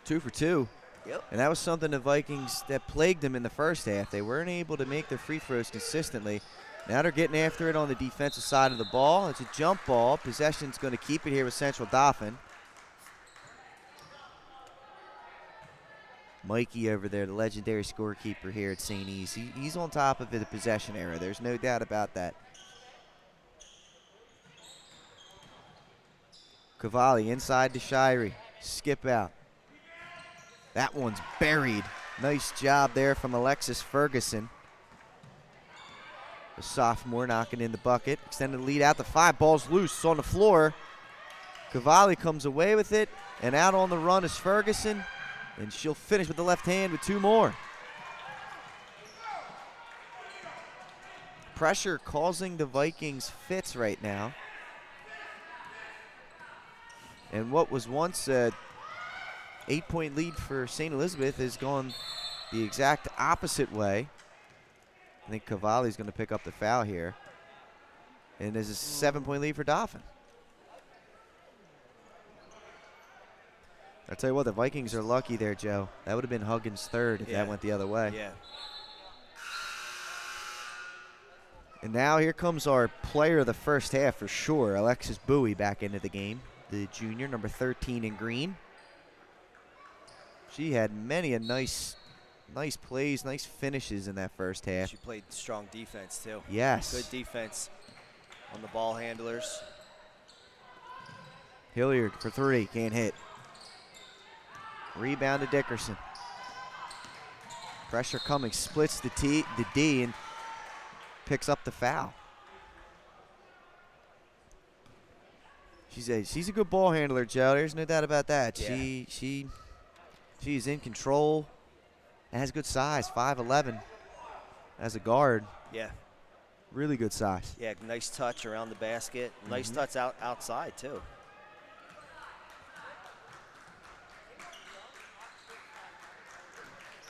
2 for 2. Yep. And that was something the Vikings that plagued them in the first half. They weren't able to make their free throws consistently. Now they're getting after it on the defensive side of the ball. It's a jump ball. Possession's going to keep it here with Central Dauphin. Mikey over there, the legendary scorekeeper here at St. E's. He's on top of the possession era. There's no doubt about that. Cavalli inside to Shirey. Skip out. That one's buried. Nice job there from Alexis Ferguson. The sophomore knocking in the bucket. Extended the lead out to 5. Ball's loose. It's on the floor. Cavalli comes away with it. And out on the run is Ferguson. And she'll finish with the left hand with 2 more. Pressure causing the Vikings fits right now. And what was once a 8-point lead for St. Elizabeth has gone the exact opposite way. I think Cavalli's going to pick up the foul here. And there's a 7-point lead for Dauphin. I'll tell you what, the Vikings are lucky there, Joe. That would have been Huggins' third if that went the other way. Yeah. And now here comes our player of the first half for sure, Alexis Bowie back into the game. The junior, number 13 in green. She had many a nice plays, nice finishes in that first half. She played strong defense, too. Yes. Good defense on the ball handlers. Hilliard for 3, can't hit. Rebound to Dickerson. Pressure coming, splits the D and picks up the foul. She's a good ball handler, Joe. There's no doubt about that. Yeah. She's in control. Has good size, 5'11", as a guard. Yeah. Really good size. Yeah, nice touch around the basket. Nice touch outside, too.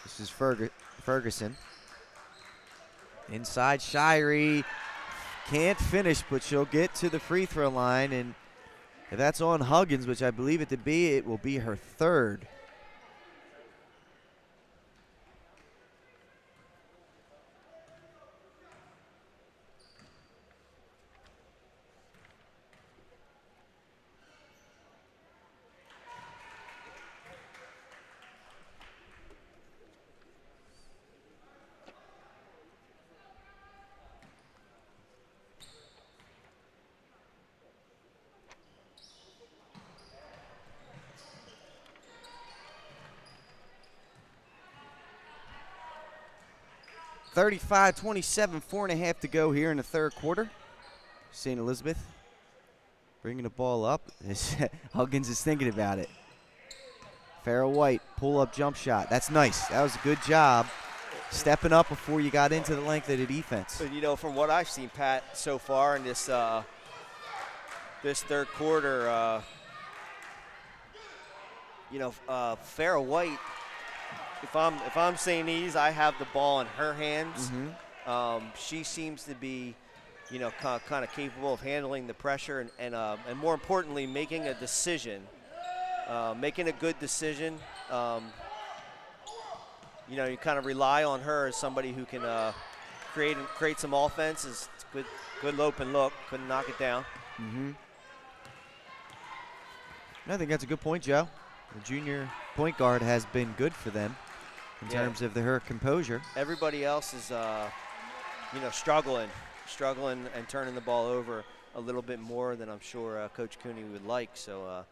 This is Ferguson. Inside, Shirey can't finish, but she'll get to the free throw line. And if that's on Huggins, which I believe it to be, it will be her third. (35-27), 4.5 to go here in the third quarter. St. Elizabeth bringing the ball up. Huggins is thinking about it. Farrah White, pull-up jump shot. That's nice. That was a good job stepping up before you got into the length of the defense. But, you know, from what I've seen, Pat, so far in this this third quarter, Farrah White, if I'm St. E's, I have the ball in her hands. She seems to be, kind of capable of handling the pressure and more importantly, making a decision, making a good decision. You kind of rely on her as somebody who can create some offense. Is good open look. Couldn't knock it down. I think that's a good point, Joe. The junior point guard has been good for them in terms of her composure. Everybody else is, struggling and turning the ball over. a little bit more than I'm sure Coach Cooney would like. So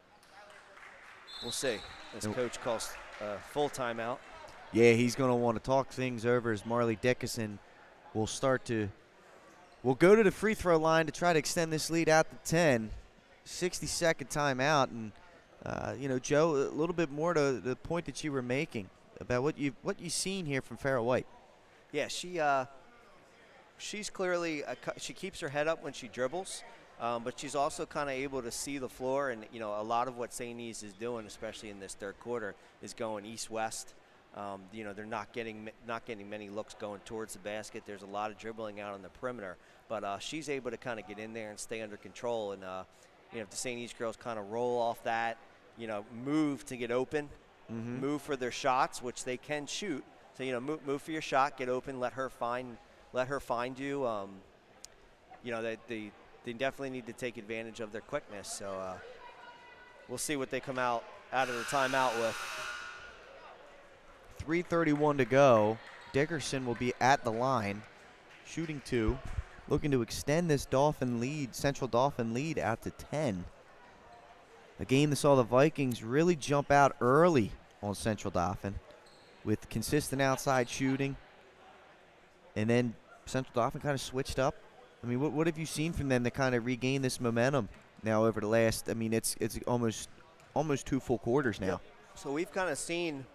we'll see as Coach calls full timeout. Yeah, he's going to want to talk things over as Marley Dickerson will go to the free throw line to try to extend this lead out to 10. 60-second timeout. And, Joe, a little bit more to the point that you were making about what you've seen here from Farrah White. Yeah, she's clearly she keeps her head up when she dribbles, but she's also kind of able to see the floor. And, a lot of what St. E's is doing, especially in this third quarter, is going east-west. They're not getting many looks going towards the basket. There's a lot of dribbling out on the perimeter, but she's able to kind of get in there and stay under control. And if the St. E's girls kind of roll off that, move to get open, move for their shots, which they can shoot. So move for your shot, get open, let her find you. They definitely need to take advantage of their quickness. So we'll see what they come out of the timeout with. 3:31 to go. Dickerson will be at the line, shooting 2, looking to extend this Central Dauphin lead out to 10. A game that saw the Vikings really jump out early on Central Dauphin with consistent outside shooting, and then Central Dauphin kind of switched up. I mean, what have you seen from them to kind of regain this momentum now over the last? I mean, it's almost 2 full quarters now. Yep. So we've kind of seen.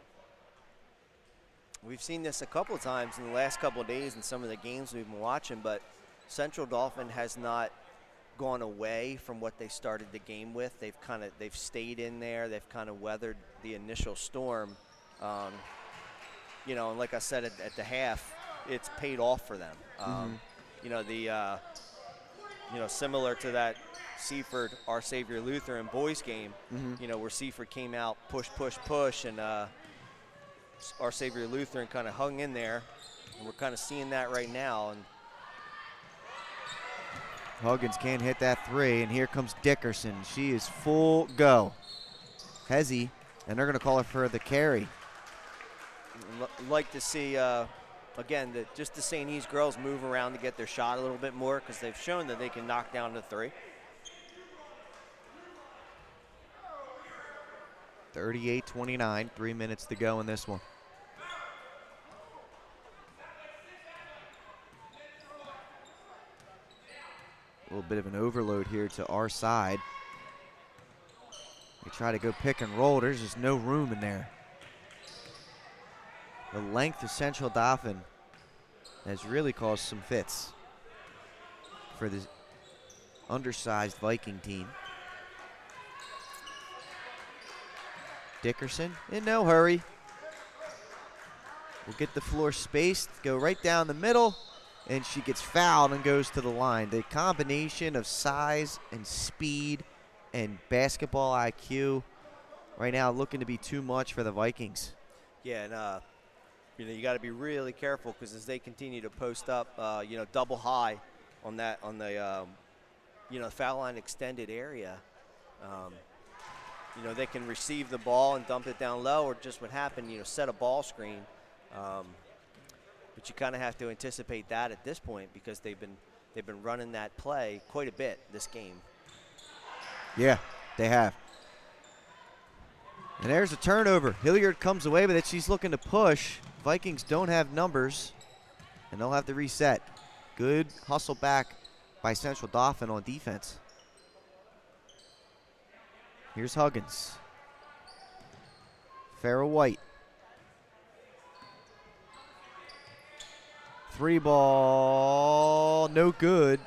We've seen this a couple of times in the last couple of days in some of the games we've been watching, but Central Dauphin has not gone away from what they started the game with. They've stayed in there. They've kind of weathered the initial storm. And like I said at the half, it's paid off for them. Similar to that Seaford, Our Savior Lutheran boys game, where Seaford came out, push, and Our Savior Lutheran kind of hung in there, and we're kind of seeing that right now. And Huggins can't hit that 3, and here comes Dickerson. She is full go. Hezzy, and they're going to call her for the carry. Like to see, again, just the St. E's girls move around to get their shot a little bit more, because they've shown that they can knock down the 3. 38-29, 3 minutes to go in this one. A little bit of an overload here to our side. They try to go pick and roll. There's just no room in there. The length of Central Dauphin has really caused some fits for this undersized Viking team. Dickerson in no hurry. Will get the floor spaced, go right down the middle, and she gets fouled and goes to the line. The combination of size and speed and basketball IQ right now looking to be too much for the Vikings. Yeah, and you got to be really careful, because as they continue to post up, double high on the foul line extended area. They can receive the ball and dump it down low, or just what happened, set a ball screen. But you kind of have to anticipate that at this point, because they've been running that play quite a bit this game. Yeah, they have. And there's a turnover. Hilliard comes away with it. She's looking to push. Vikings don't have numbers, and they'll have to reset. Good hustle back by Central Dauphin on defense. Here's Huggins. Farrah White. 3 ball, no good.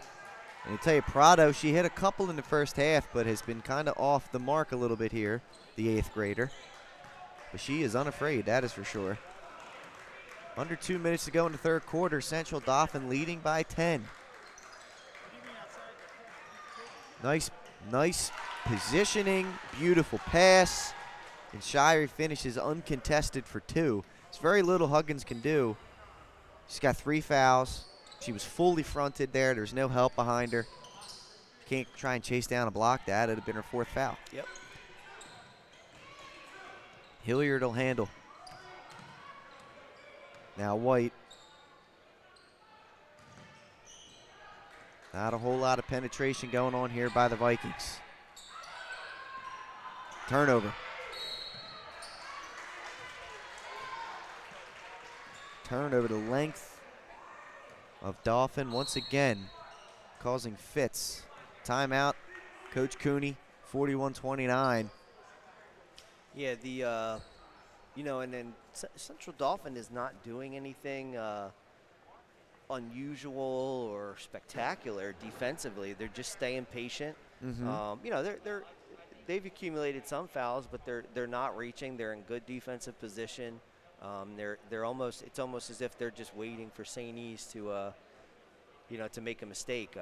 And I tell you, Prado, she hit a couple in the first half, but has been kind of off the mark a little bit here, the 8th grader. But she is unafraid, that is for sure. Under 2 minutes to go in the third quarter. Central Dauphin leading by 10. Nice positioning, beautiful pass. And Shirey finishes uncontested for 2. It's very little Huggins can do. She's got 3 fouls. She was fully fronted there. There's no help behind her. Can't try and chase down a block that. It would have been her 4th foul. Yep. Hilliard will handle. Now White. Not a whole lot of penetration going on here by the Vikings. Turnover. Turnover the length of Dauphin once again, causing fits. Timeout, Coach Cooney, 41-29. Yeah, and then Central Dauphin is not doing anything unusual or spectacular defensively. They're just staying patient. They've accumulated some fouls, but they're not reaching. They're in good defensive position. It's almost as if they're just waiting for St. E's to make a mistake.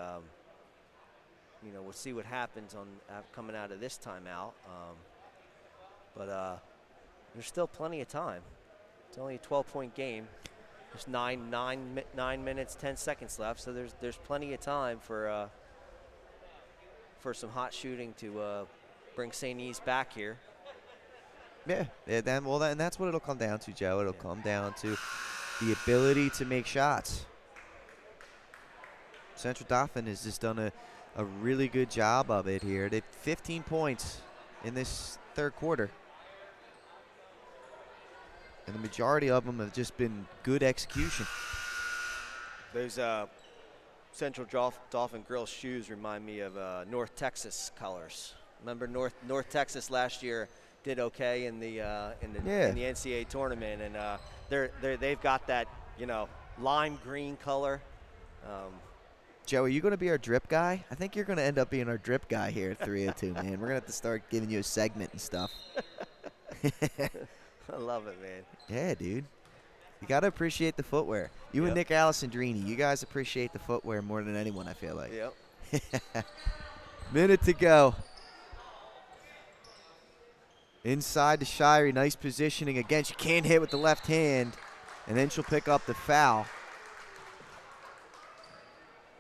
We'll see what happens coming out of this timeout. But there's still plenty of time. It's only a 12-point game. There's 9 minutes, 10 seconds left, so there's plenty of time for some hot shooting to bring St. E's back here. Yeah, and that's what it'll come down to, Joe. It'll come down to the ability to make shots. Central Dauphin has just done a really good job of it here. They 15 points in this third quarter. And the majority of them have just been good execution. Those Central Dauphin girls' shoes remind me of North Texas colors. Remember North Texas last year did okay in the NCAA tournament, and they've got that lime green color. Joe, are you going to be our drip guy? I think you're going to end up being our drip guy here at 302, man. We're going to have to start giving you a segment and stuff. I love it, man. Yeah, dude. You got to appreciate the footwear. You and Nick Alessandrini, you guys appreciate the footwear more than anyone, I feel like. Yep. Minute to go. Inside to Shirey, nice positioning. Again, she can't hit with the left hand, and then she'll pick up the foul.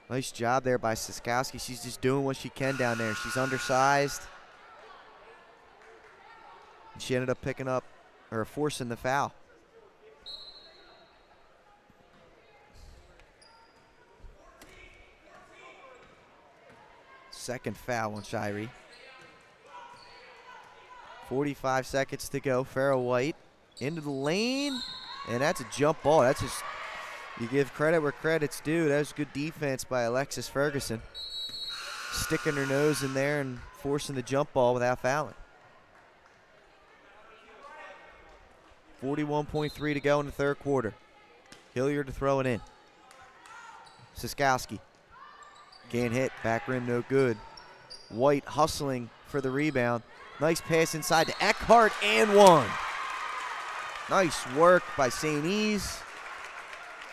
Nice job there by Siskowski. She's just doing what she can down there. She's undersized. And she ended up picking up, or forcing the foul. Second foul on Shirey. 45 seconds to go. Farrah White into the lane, and that's a jump ball. That's just, you give credit where credit's due. That was good defense by Alexis Ferguson. Sticking her nose in there and forcing the jump ball without fouling. 41.3 to go in the third quarter. Hilliard to throw it in. Siskowski. Can't hit. Back rim no good. White hustling for the rebound. Nice pass inside to Eckhart and one. Nice work by St. E's.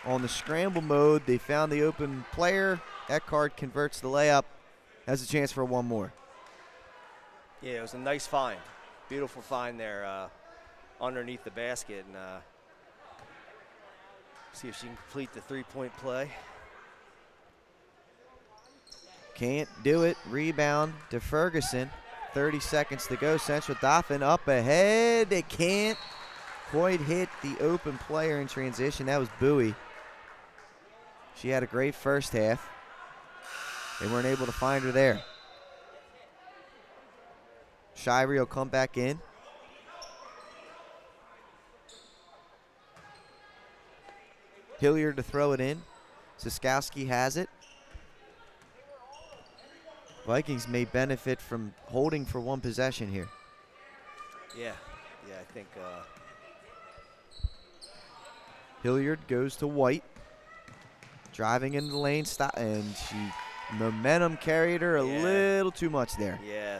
On the scramble mode, they found the open player. Eckhart converts the layup. Has a chance for one more. Yeah, it was a nice find. Beautiful find there underneath the basket. And see if she can complete the three-point play. Can't do it. Rebound to Ferguson. 30 seconds to go. Central Dauphin up ahead. They can't quite hit the open player in transition. That was Bowie. She had a great first half. They weren't able to find her there. Shirey will come back in. Hilliard to throw it in. Siskowski has it. Vikings may benefit from holding for one possession here. Yeah, I think. Hilliard goes to White. Driving into the lane, and momentum carried her a little too much there. Yeah.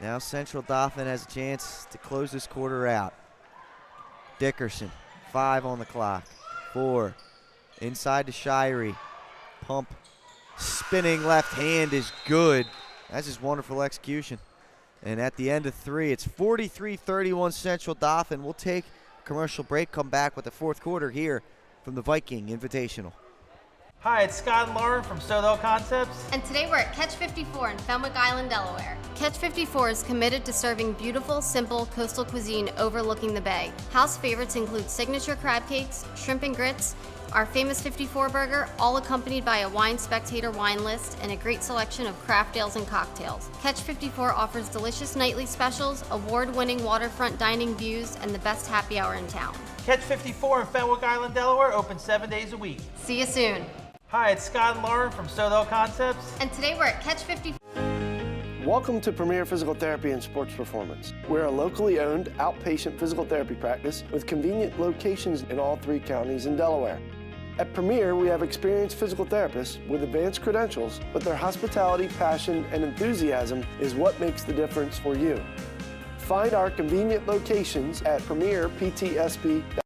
Now Central Dauphin has a chance to close this quarter out. Dickerson, 5 on the clock. 4, inside to Shirey. Pump. Spinning left hand is good. That's just wonderful execution. And at the end of 3, it's 43-31 Central Dauphin. We'll take a commercial break, come back with the fourth quarter here from the Viking Invitational. Hi, it's Scott and Lauren from Sodell Concepts. And today we're at Catch 54 in Fenwick Island, Delaware. Catch 54 is committed to serving beautiful, simple coastal cuisine overlooking the bay. House favorites include signature crab cakes, shrimp and grits, our famous 54 burger, all accompanied by a Wine Spectator wine list and a great selection of craft ales and cocktails. Catch 54 offers delicious nightly specials, award-winning waterfront dining views, and the best happy hour in town. Catch 54 in Fenwick Island, Delaware, open 7 days a week. See you soon. Hi, it's Scott and Lauren from Sodell Concepts. And today we're at Catch 54. Welcome to Premier Physical Therapy and Sports Performance. We're a locally owned outpatient physical therapy practice with convenient locations in all 3 counties in Delaware. At Premier, we have experienced physical therapists with advanced credentials, but their hospitality, passion, and enthusiasm is what makes the difference for you. Find our convenient locations at premierptsp.com.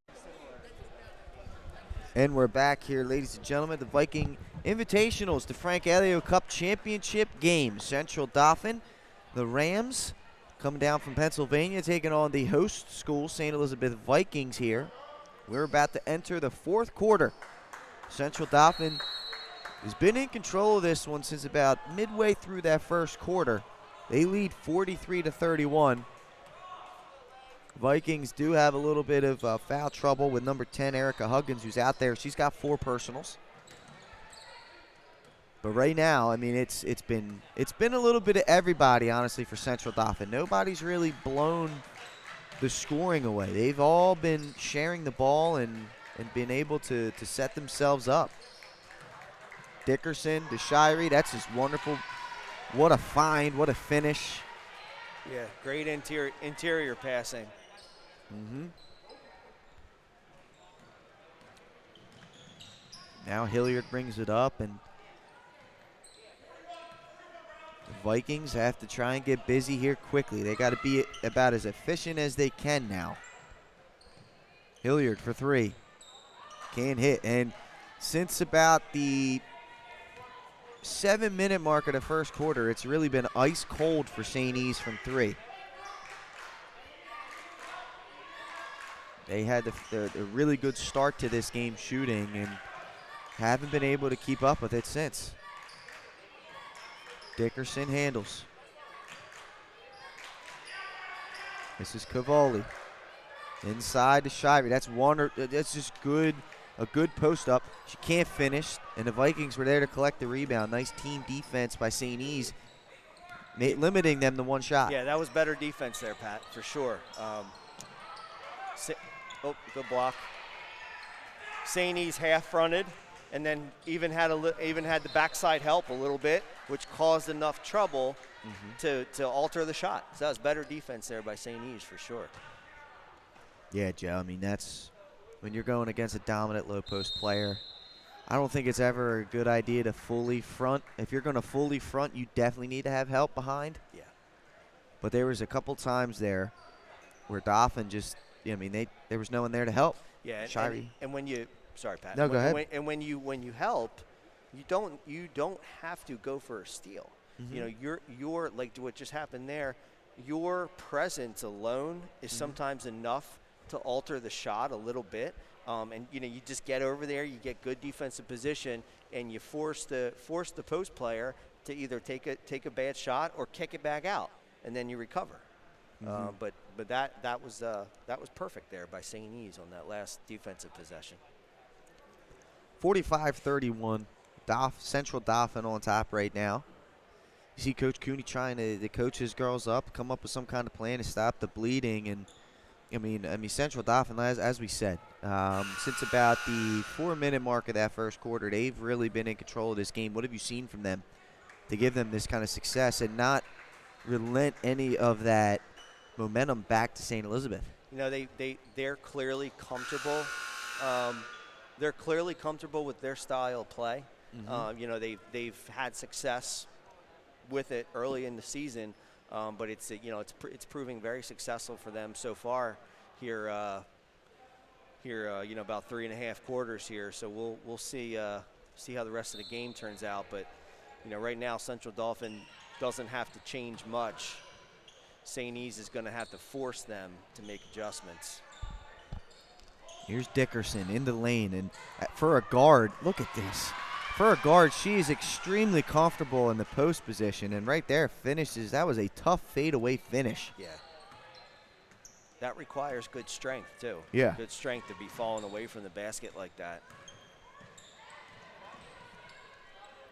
And we're back here, ladies and gentlemen. The Viking Invitationals, the Frank Elio Cup Championship game. Central Dauphin, the Rams, coming down from Pennsylvania, taking on the host school, St. Elizabeth Vikings here. We're about to enter the 4th quarter. Central Dauphin has been in control of this one since about midway through that 1st quarter. They lead 43-31. Vikings do have a little bit of foul trouble with number 10, Erica Huggins, who's out there. She's got 4 personals. But right now, I mean, it's been a little bit of everybody, honestly, for Central Dauphin. Nobody's really blown the scoring away. They've all been sharing the ball and been able to set themselves up. Dickerson to Shirey, that's just wonderful. What a find, what a finish. Yeah, great interior passing. Now Hilliard brings it up, and the Vikings have to try and get busy here quickly. They got to be about as efficient as they can now. Hilliard for 3. Can't hit. And since about the 7-minute mark of the 1st quarter, it's really been ice cold for St. E's from 3. They had a really good start to this game shooting and haven't been able to keep up with it since. Dickerson handles. This is Cavalli. Inside to Shivey. That's just good. A good post up. She can't finish, and the Vikings were there to collect the rebound. Nice team defense by St. E's, limiting them to 1 shot. Yeah, that was better defense there, Pat, for sure. Good block. St. E's half-fronted, and then even had the backside help a little bit, which caused enough trouble to alter the shot. So that was better defense there by St. E's for sure. Yeah, Joe. I mean, that's when you're going against a dominant low post player. I don't think it's ever a good idea to fully front. If you're going to fully front, you definitely need to have help behind. Yeah. But there was a couple times there where Dauphin just, there was no one there to help. Yeah, and when you, sorry, Pat. No, go ahead. And when you help, you don't have to go for a steal. You know, you're like what just happened there. Your presence alone is sometimes enough to alter the shot a little bit. And you just get over there, you get good defensive position, and you force the post player to either take a bad shot or kick it back out, and then you recover. But that was perfect there by St. E's on that last defensive possession. 45-31, Central Dauphin on top right now. You see Coach Cooney trying to coach his girls up, come up with some kind of plan to stop the bleeding, and I mean Central Dauphin, as we said, since about the 4-minute mark of that 1st quarter, they've really been in control of this game. What have you seen from them to give them this kind of success and not relent any of that momentum back to St. Elizabeth? You know, they're clearly comfortable. They're clearly comfortable with their style of play. They've had success with it early in the season, but it's proving very successful for them so far here. About 3.5 quarters here. So we'll see how the rest of the game turns out. But right now Central Dauphin doesn't have to change much. St. E's is going to have to force them to make adjustments. Here's Dickerson in the lane, and for a guard, look at this. for a guard, she is extremely comfortable in the post position, and right there finishes. That was a tough fadeaway finish. Yeah. That requires good strength, too. Yeah. Good strength to be falling away from the basket like that.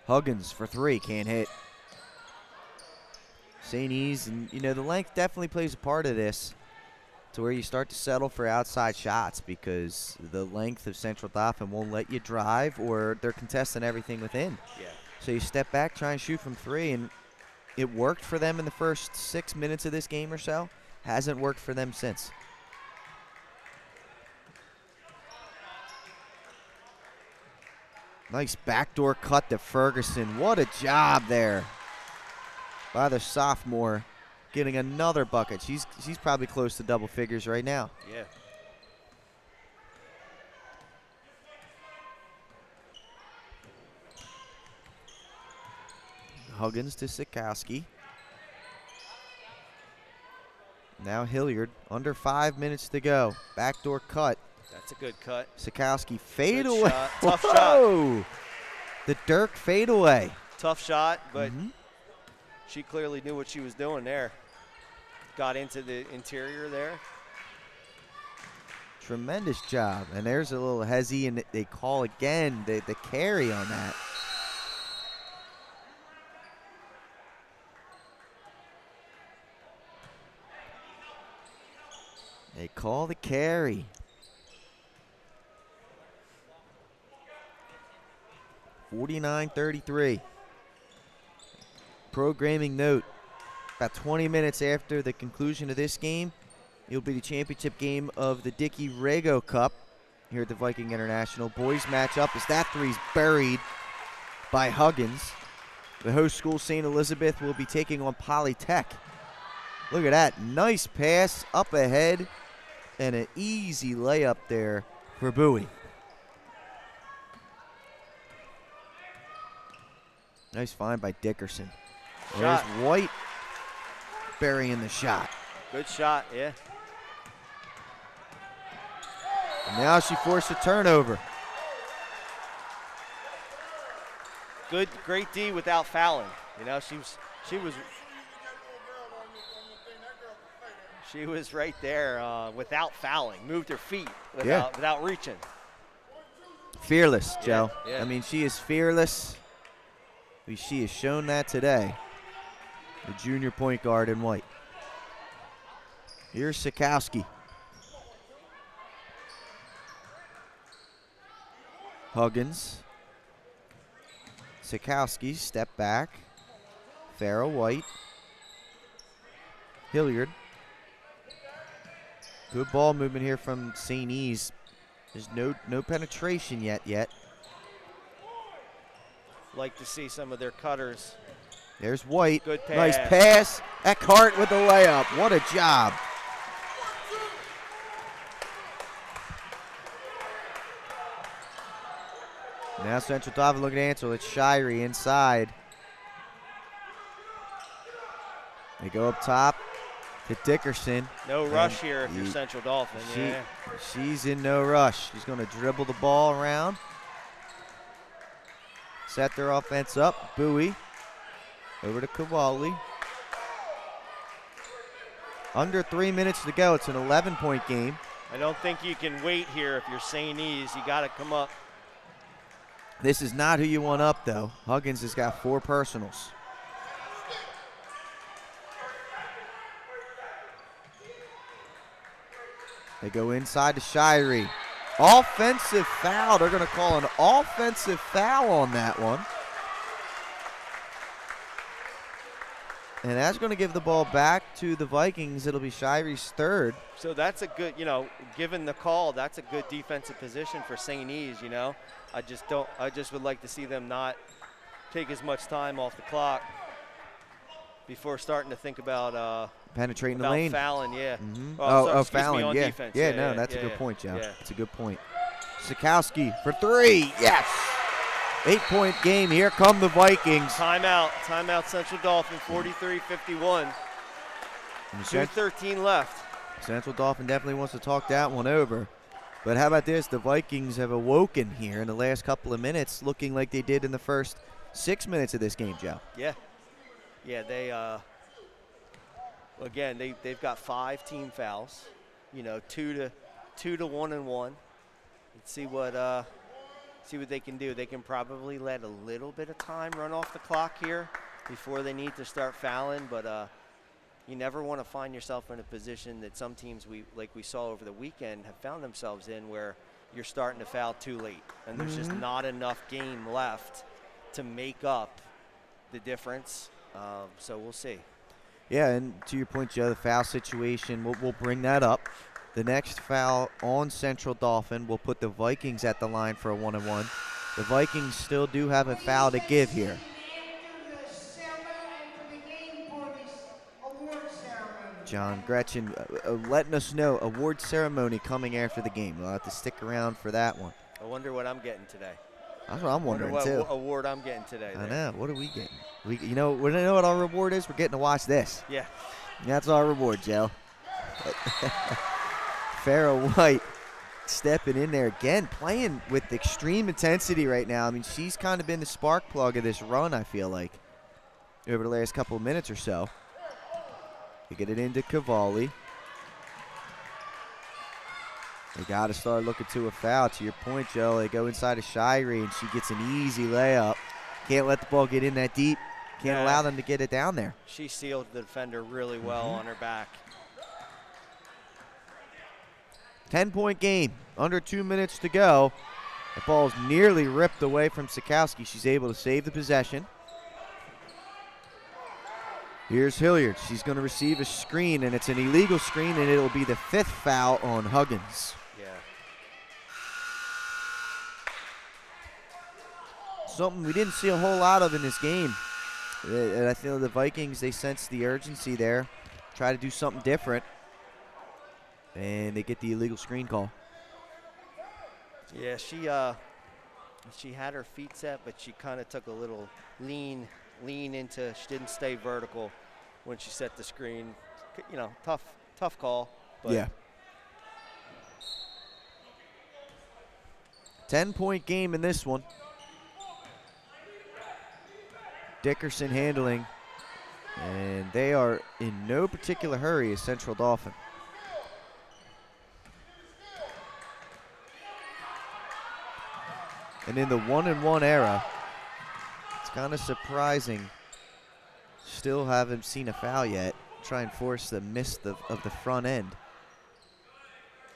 Huggins for 3, can't hit. St. E's, and you know, the length definitely plays a part of this, to where you start to settle for outside shots, because the length of Central Dauphin won't let you drive, or they're contesting everything within. Yeah. So you step back, try and shoot from 3, and it worked for them in the first 6 minutes of this game or so. Hasn't worked for them since. Nice backdoor cut to Ferguson. What a job there by the sophomore, getting another bucket. She's probably close to double figures right now. Yeah. Huggins to Sikowski. Now Hilliard, under 5 minutes to go. Backdoor cut. That's a good cut. Sikowski fade Good away. shot. Tough Whoa! shot. The Dirk fade away. Tough shot, but she clearly knew what she was doing there. Got into the interior there. Tremendous job. And there's a little hezzy, and they call again the carry on that. They call the carry. (49-33). Programming note, about 20 minutes after the conclusion of this game, it'll be the championship game of the Dickey Rago Cup here at the Viking International. Boys matchup as that three's buried by Huggins. The host school, St. Elizabeth, will be taking on Polytech. Look at that. Nice pass up ahead and an easy layup there for Bowie. Nice find by Dickerson. There's White burying the shot. Good shot, yeah. And now she forced a turnover. Good, great D without fouling. You know, she was right there without fouling. Moved her feet without reaching. Fearless, Joe. Yeah. I mean, she is fearless. She has shown that today. The junior point guard in white. Here's Sikowski. Huggins. Sikowski, step back. Farrah White. Hilliard. Good ball movement here from St. E's. There's no penetration yet. Like to see some of their cutters. There's White. Good pass. Nice pass. Eckhart with the layup. What a job. Now Central Dauphin looking to answer. It's Shirey inside. They go up top to Dickerson. No rush here if you're Central Dauphin. She's in no rush. She's going to dribble the ball around. Set their offense up. Bowie. Over to Kowali. Under 3 minutes to go. It's an 11-point game. I don't think you can wait here if you're St. E's. You got to come up. This is not who you want up, though. Huggins has got 4 personals. They go inside to Shirey. Offensive foul. They're going to call an offensive foul on that one. And that's going to give the ball back to the Vikings. It'll be Shirey's third. So that's a good, given the call, that's a good defensive position for St. E's, I just would like to see them not take as much time off the clock before starting to think about penetrating the lane. Fouling, yeah. Fouling, yeah. Defense. Yeah, that's a good point, Joe. That's a good point. Sikowski for 3. Yes. 8-point game. Here come the Vikings. Timeout Central Dauphin, 43-51. 2:13 left. Central Dauphin definitely wants to talk that one over. But how about this? The Vikings have awoken here in the last couple of minutes, looking like they did in the first 6 minutes of this game, Joe. Yeah. Yeah, they've got 5 team fouls, 2 to 1 and 1. Let's see what they can do. They can probably let a little bit of time run off the clock here before they need to start fouling, but you never want to find yourself in a position that some teams like we saw over the weekend have found themselves in, where you're starting to foul too late and there's just not enough game left to make up the difference. So we'll see. Yeah, and to your point, Joe, the foul situation, we'll bring that up. The next foul on Central Dauphin will put the Vikings at the line for a 1-and-1. The Vikings still do have a foul to give here. John Gretchen letting us know award ceremony coming after the game. We'll have to stick around for that one. I wonder what I'm getting today. That's what I'm wondering, what too. Award I'm getting today. I know. What are we getting? You know what our reward is? We're getting to watch this. Yeah. That's our reward, Joe. Farrah White stepping in there again, playing with extreme intensity right now. I mean, she's kind of been the spark plug of this run, I feel like, over the last couple of minutes or so. They get it into Cavalli. They got to start looking to a foul. To your point, Joe, they go inside of Shirey, and she gets an easy layup. Can't let the ball get in that deep. Can't allow them to get it down there. She sealed the defender really well on her back. 10-point game, under 2 minutes to go. The ball's nearly ripped away from Sikowski. She's able to save the possession. Here's Hilliard. She's going to receive a screen, and it's an illegal screen, and it'll be the 5th foul on Huggins. Yeah. Something we didn't see a whole lot of in this game. And I feel the Vikings, they sense the urgency there, try to do something different, and they get the illegal screen call. Yeah, she had her feet set, but she kind of took a little lean into. She didn't stay vertical when she set the screen. Tough call. But yeah. 10-point game in this one. Dickerson handling, and they are in no particular hurry as Central Dauphin. And in the 1-and-1 era, it's kind of surprising. Still haven't seen a foul yet. Try and force the miss of the front end.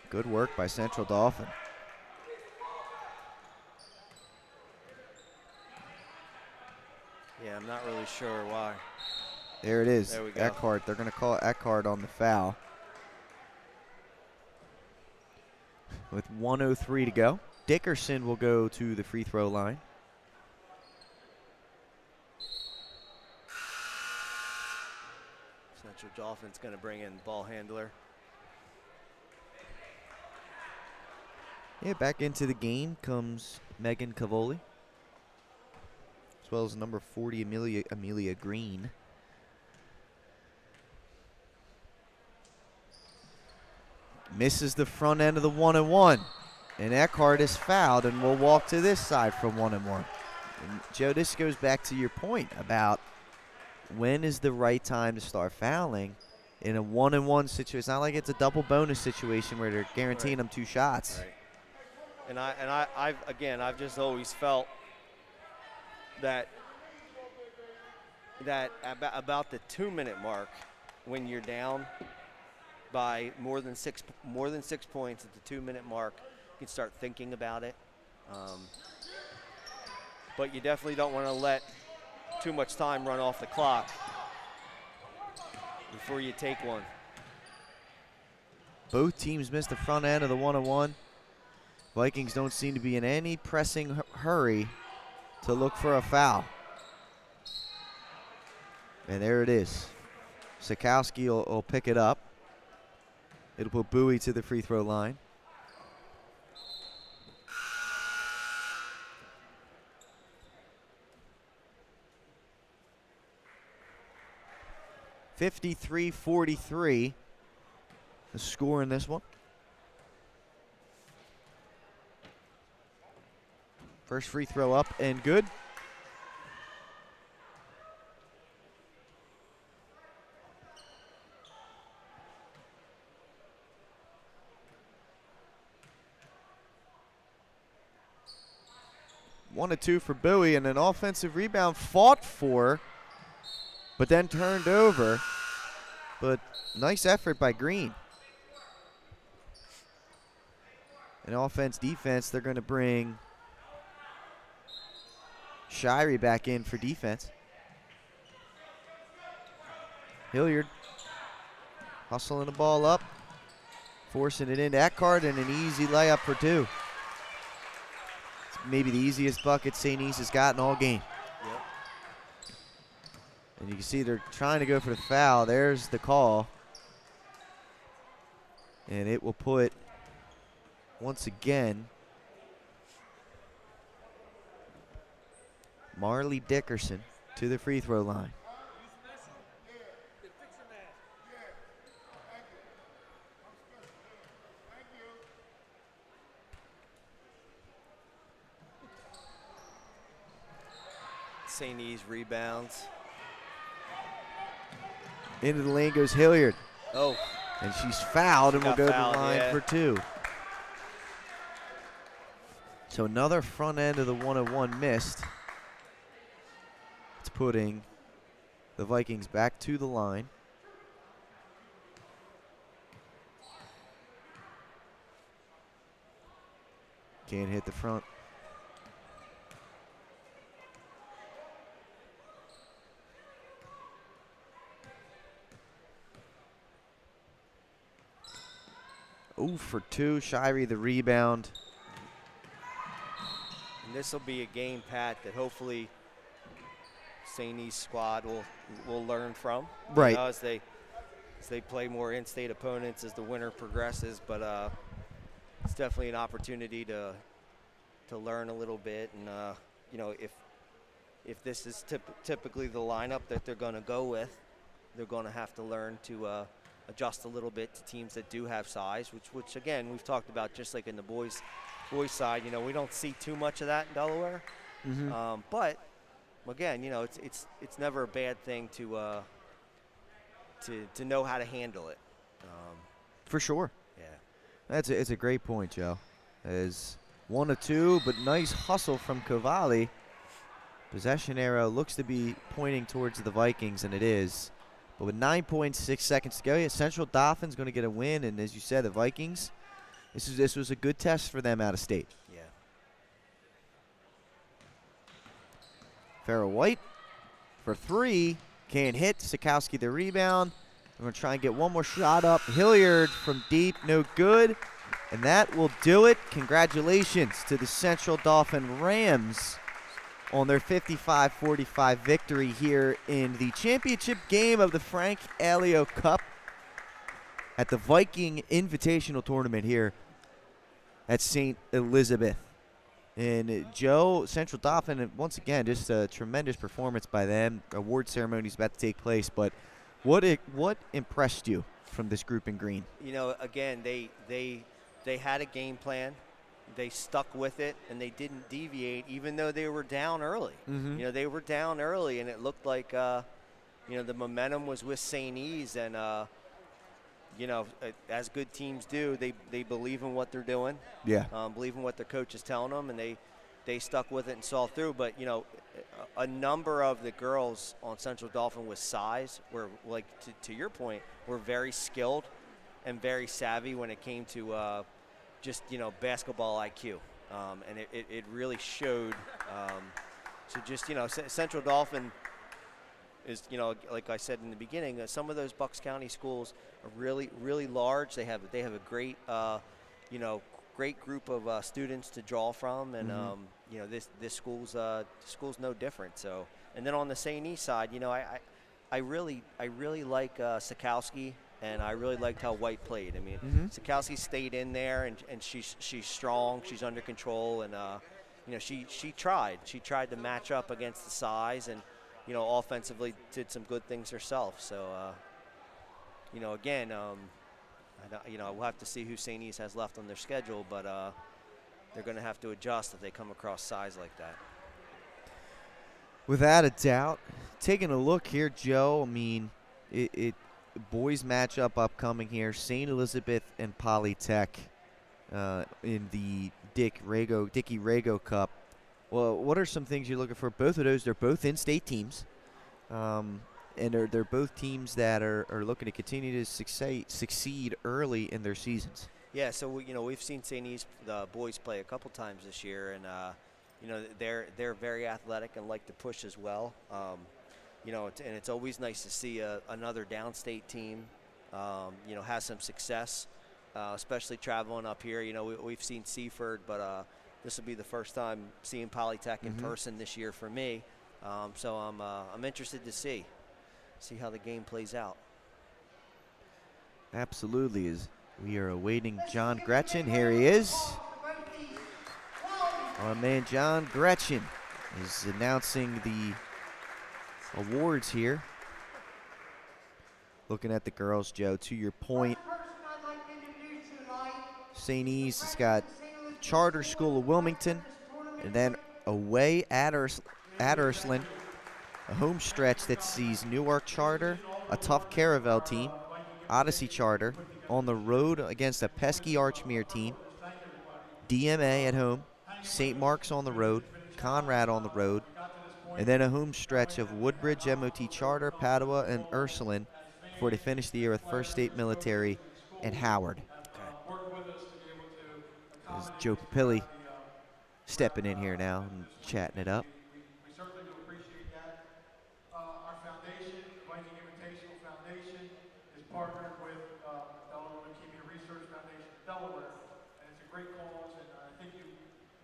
Good work by Central Dauphin. Yeah, I'm not really sure why. There it is. There we go. Eckhart. They're going to call Eckhart on the foul. With 1:03 to go. Dickerson will go to the free throw line. Central Dauphin's going to bring in ball handler. Yeah, back into the game comes Megan Cavoli, as well as number 40, Amelia Green. Misses the front end of the 1-and-1. And Eckhart is fouled, and we'll walk to this side for 1-and-1. And Joe, this goes back to your point about when is the right time to start fouling in a 1-and-1 situation. It's not like it's a double bonus situation where they're guaranteeing them 2 shots. Right. And I've just always felt that about the 2-minute mark, when you're down by more than six points at the 2-minute mark, you can start thinking about it. But you definitely don't want to let too much time run off the clock before you take one. Both teams missed the front end of the 1-and-1. Vikings don't seem to be in any pressing hurry to look for a foul. And there it is. Sikowski will pick it up. It'll put Bowie to the free throw line. (53-43) the score in this one. First free throw up and good. One of two for Bowie, and an offensive rebound fought for, but then turned over. But nice effort by Green. And offense, defense, they're going to bring Shirey back in for defense. Hilliard hustling the ball up, forcing it into Eckhart, and an easy layup for two. Maybe the easiest bucket St. East has gotten all game. Yep. And you can see they're trying to go for the foul. There's the call. And it will put, once again, Marley Dickerson to the free throw line. St. E's rebounds. Into the lane goes Hilliard. Oh. And she's fouled and will go to the line for two. So another front end of the 101 missed. It's putting the Vikings back to the line. Can't hit the front. Oh, for two. Shirey the rebound. And this will be a game, Pat, that hopefully St. E's squad will learn from. Right. You know, as they play more in-state opponents as the winter progresses. But it's definitely an opportunity to learn a little bit. And you know, if this is typically the lineup that they're going to go with, they're going to have to learn to adjust a little bit to teams that do have size, which again we've talked about, just like in the boys side. You know, we don't see too much of that in Delaware, but again, you know, it's never a bad thing to know how to handle it. For sure. Yeah, it's a great point, Joe. As one of two, but nice hustle from Cavalli. Possession arrow looks to be pointing towards the Vikings, and it is. But with 9.6 seconds to go, Central Dauphin's going to get a win. And as you said, the Vikings, this was a good test for them out of state. yeah. Farrell White for three. Can't hit. Sikowski the rebound. We're going to try and get one more shot up. Hilliard from deep, no good. And that will do it. Congratulations to the Central Dauphin Rams on their 55-45 victory here in the championship game of the Frank Alio Cup at the Viking Invitational Tournament here at St. Elizabeth. And Joe, Central Dauphin, once again, just a tremendous performance by them. Award ceremony is about to take place, but what impressed you from this group in green? You know, again, they had a game plan. They stuck with it, and they didn't deviate, even though they were down early. You know, they were down early, and it looked like, you know, the momentum was with St. E's, and, you know, as good teams do, they believe in what they're doing. Yeah. Believe in what their coach is telling them, and they stuck with it and saw through. But, you know, a number of the girls on Central Dauphin with size were, like, to your point, were very skilled and very savvy when it came to just, you know, basketball IQ, and it really showed. So just, you know, Central Dauphin is, you know, like I said in the beginning, some of those Bucks County schools are really, really large. They have a great, you know, great group of students to draw from, and you know, this school's no different. So, and then on the St. E side, you know, I really like Sikowski. And I really liked how White played. I mean, Sikowski stayed in there, and she's strong. She's under control, and you know, she tried. She tried to match up against the size, and, you know, offensively did some good things herself. So, you know, again, you know, we'll have to see who St. E's has left on their schedule, but they're going to have to adjust if they come across size like that. Without a doubt. Taking a look here, Joe, I mean, boys matchup upcoming here, St. Elizabeth and Polytech in the Dickie Rago Cup. Well, what are some things you're looking for? Both of those, they're both in-state teams, and they're both teams that are looking to continue to succeed early in their seasons. Yeah, so we've seen St. E's the boys play a couple times this year, and they're very athletic and like to push as well. And it's always nice to see another downstate team, has some success, especially traveling up here. We've seen Seaford, but this will be the first time seeing Polytech in person this year for me. So I'm interested to see how the game plays out. Absolutely. As we are awaiting John Gretchen. Here he is. Our man John Gretchen is announcing the awards here. Looking at the girls, Joe, to your point, St. E's has got Charter School of Wilmington, and then away at Ursuline, a home stretch that sees Newark Charter, a tough Caravel team, Odyssey Charter, on the road against a pesky Archmere team, DMA at home, St. Mark's on the road, Conrad on the road, and then a home stretch of Woodbridge, MOT Charter, Padua, and Ursuline before they finish the year with First State Military and Howard. There's Joe Papilli stepping in here now and chatting it up. We certainly do appreciate that. Our foundation, the Viking Invitational Foundation, is partnered with Delaware Leukemia Research Foundation of Delaware, and it's a great cause, and I think you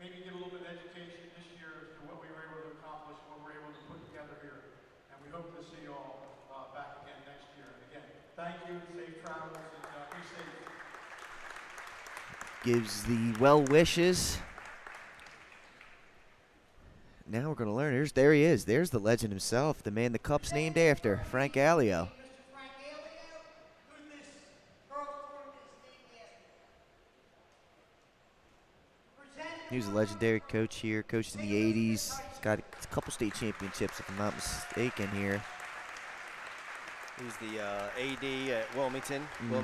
maybe get a little bit of education this year as to what we were able to accomplish, what we're able to put together here, and we hope to see you all back again next year. And again, thank you, safe travels, and be safe. Gives the well wishes. Now we're going to learn. There he is. There's the legend himself, the man the cup's named after, Frank Allio. He was a legendary coach here, coached in the 80s. He's got a couple state championships, if I'm not mistaken here. He's the AD at Wilmington. Well,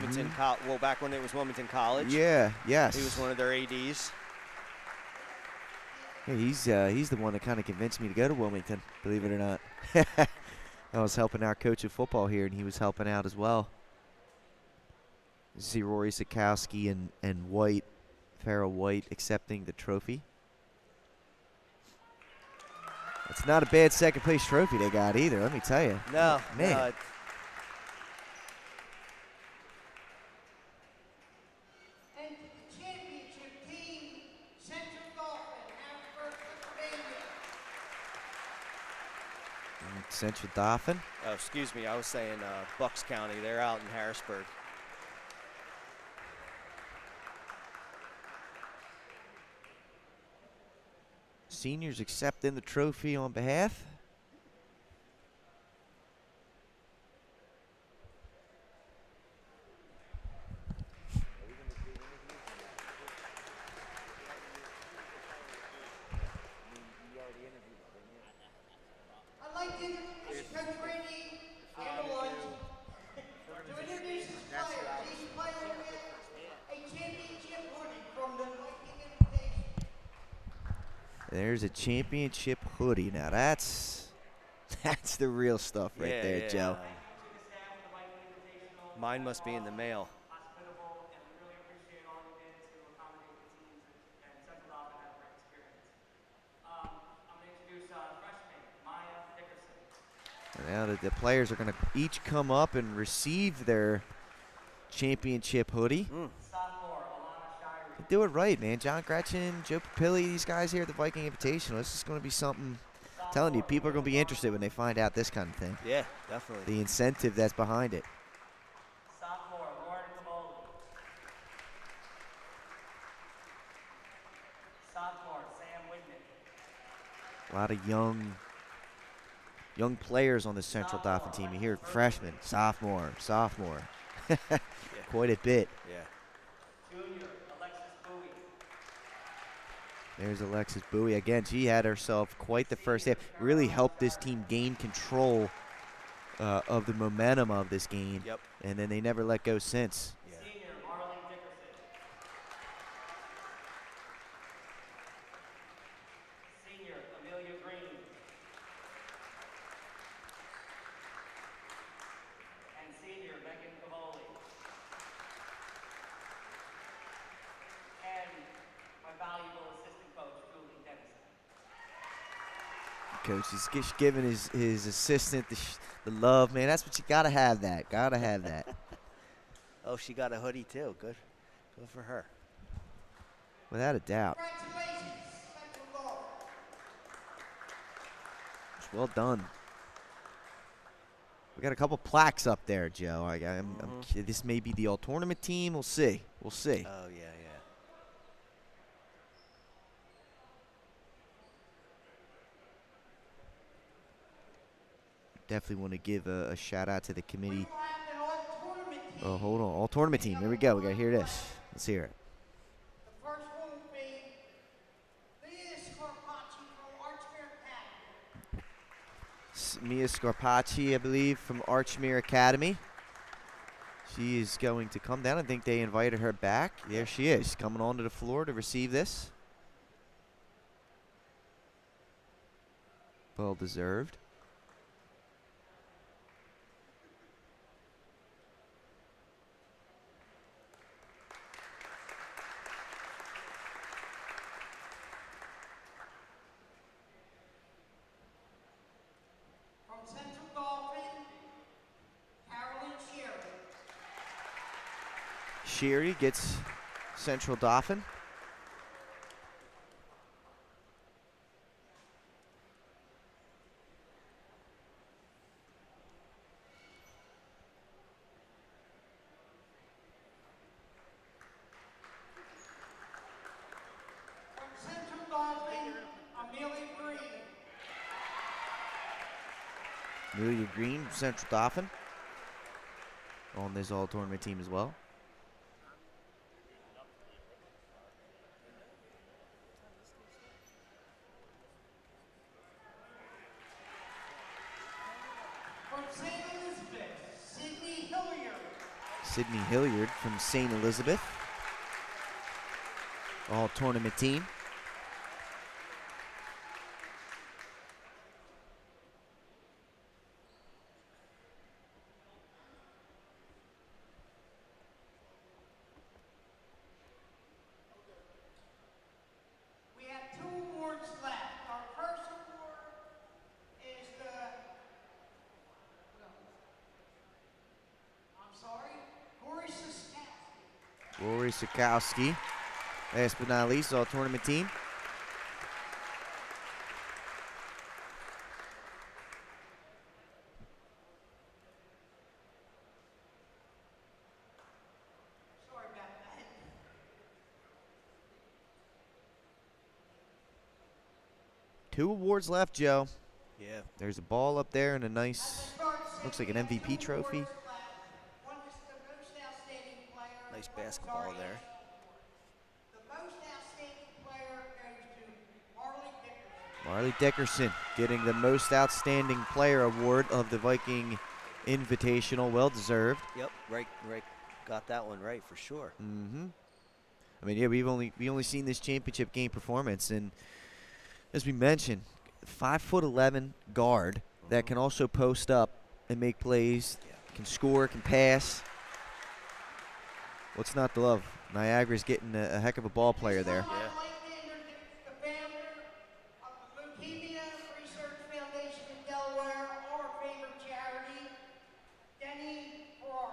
back when it was Wilmington College. Yeah, yes. He was one of their ADs. Yeah, he's the one that kind of convinced me to go to Wilmington, believe it or not. I was helping out coach of football here, and he was helping out as well. You see Rory Sikowski and White, Farrell White, accepting the trophy. It's not a bad second-place trophy they got either, let me tell you. No, man. No, Central Dauphin. Oh, excuse me, I was saying Bucks County. They're out in Harrisburg. Seniors accepting the trophy on behalf. There's a championship hoodie. Now that's the real stuff right there, Joe. Mine must be in the mail. Now the players are going to each come up and receive their championship hoodie. Do it right, man. John Gretchen, Joe Papilli, these guys here at the Viking Invitational. This is going to be something. I'm telling you, people are going to be interested when they find out this kind of thing. Yeah, definitely. The incentive that's behind it. A lot of young players on the Central Dauphin team. You hear freshman, sophomore. Quite a bit. Yeah. There's Alexis Bowie. Again, she had herself quite the first half. Really helped this team gain control of the momentum of this game. Yep. And then they never let go since. Yeah. Coach is giving his assistant the love, man. That's what you gotta have. Gotta have that. Oh, she got a hoodie too. Good for her. Without a doubt. It's well done. We got a couple plaques up there, Joe. This may be the all-tournament team. We'll see. We'll see. Oh yeah. Definitely want to give a shout out to the committee. Oh, hold on. All tournament team. Here we go. We got to hear this. Let's hear it. The first one will be Mia Scarpacci from Archmere Academy. Mia Scarpacci, I believe, from Archmere Academy. She is going to come down. I think they invited her back. There she is, coming onto the floor to receive this. Well deserved. Sherry gets Central Dauphin. From Central Dauphin, Amelia Green. Amelia Green, Central Dauphin, on this all-tournament team as well. From St. Elizabeth, Sydney Hilliard. Sydney Hilliard from St. Elizabeth, all-tournament team. We have 2 awards left. Our first award is Rory Sikowski. Last but not least, all-tournament team. Sorry about that. Two awards left, Joe. Yeah. There's a ball up there and a nice, looks like an MVP trophy. Nice basketball there. The most outstanding player goes to Marley Dickerson. Marley Dickerson getting the most outstanding player award of the Viking Invitational. Well deserved. Yep, right. Got that one right for sure. Mm-hmm. I mean, yeah, we only seen this championship game performance, and as we mentioned, 5'11" guard that can also post up and make plays, can score, can pass. What's not to love? Niagara's getting a heck of a ball player there. Yeah. The founder of the Leukemia Research Foundation in Delaware, our favorite charity, Denny Farrar.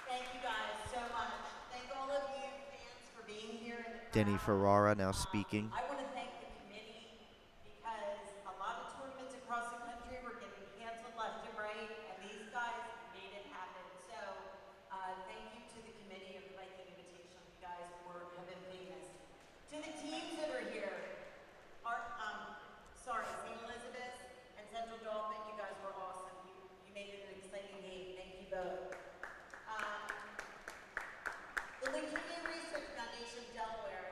Thank you guys so much. Thank all of you fans for being here. Denny Ferrara now speaking. I want to thank the committee because a lot of tournaments across the country were getting canceled left and right, and these guys made it happen. So thank you to the committee of the Viking Invitational. You guys have been famous. To the teams that are here, St. Elizabeth and Central Dauphin, you guys were awesome. You made it an exciting game. Thank you both. The Leukemia Research Foundation Delaware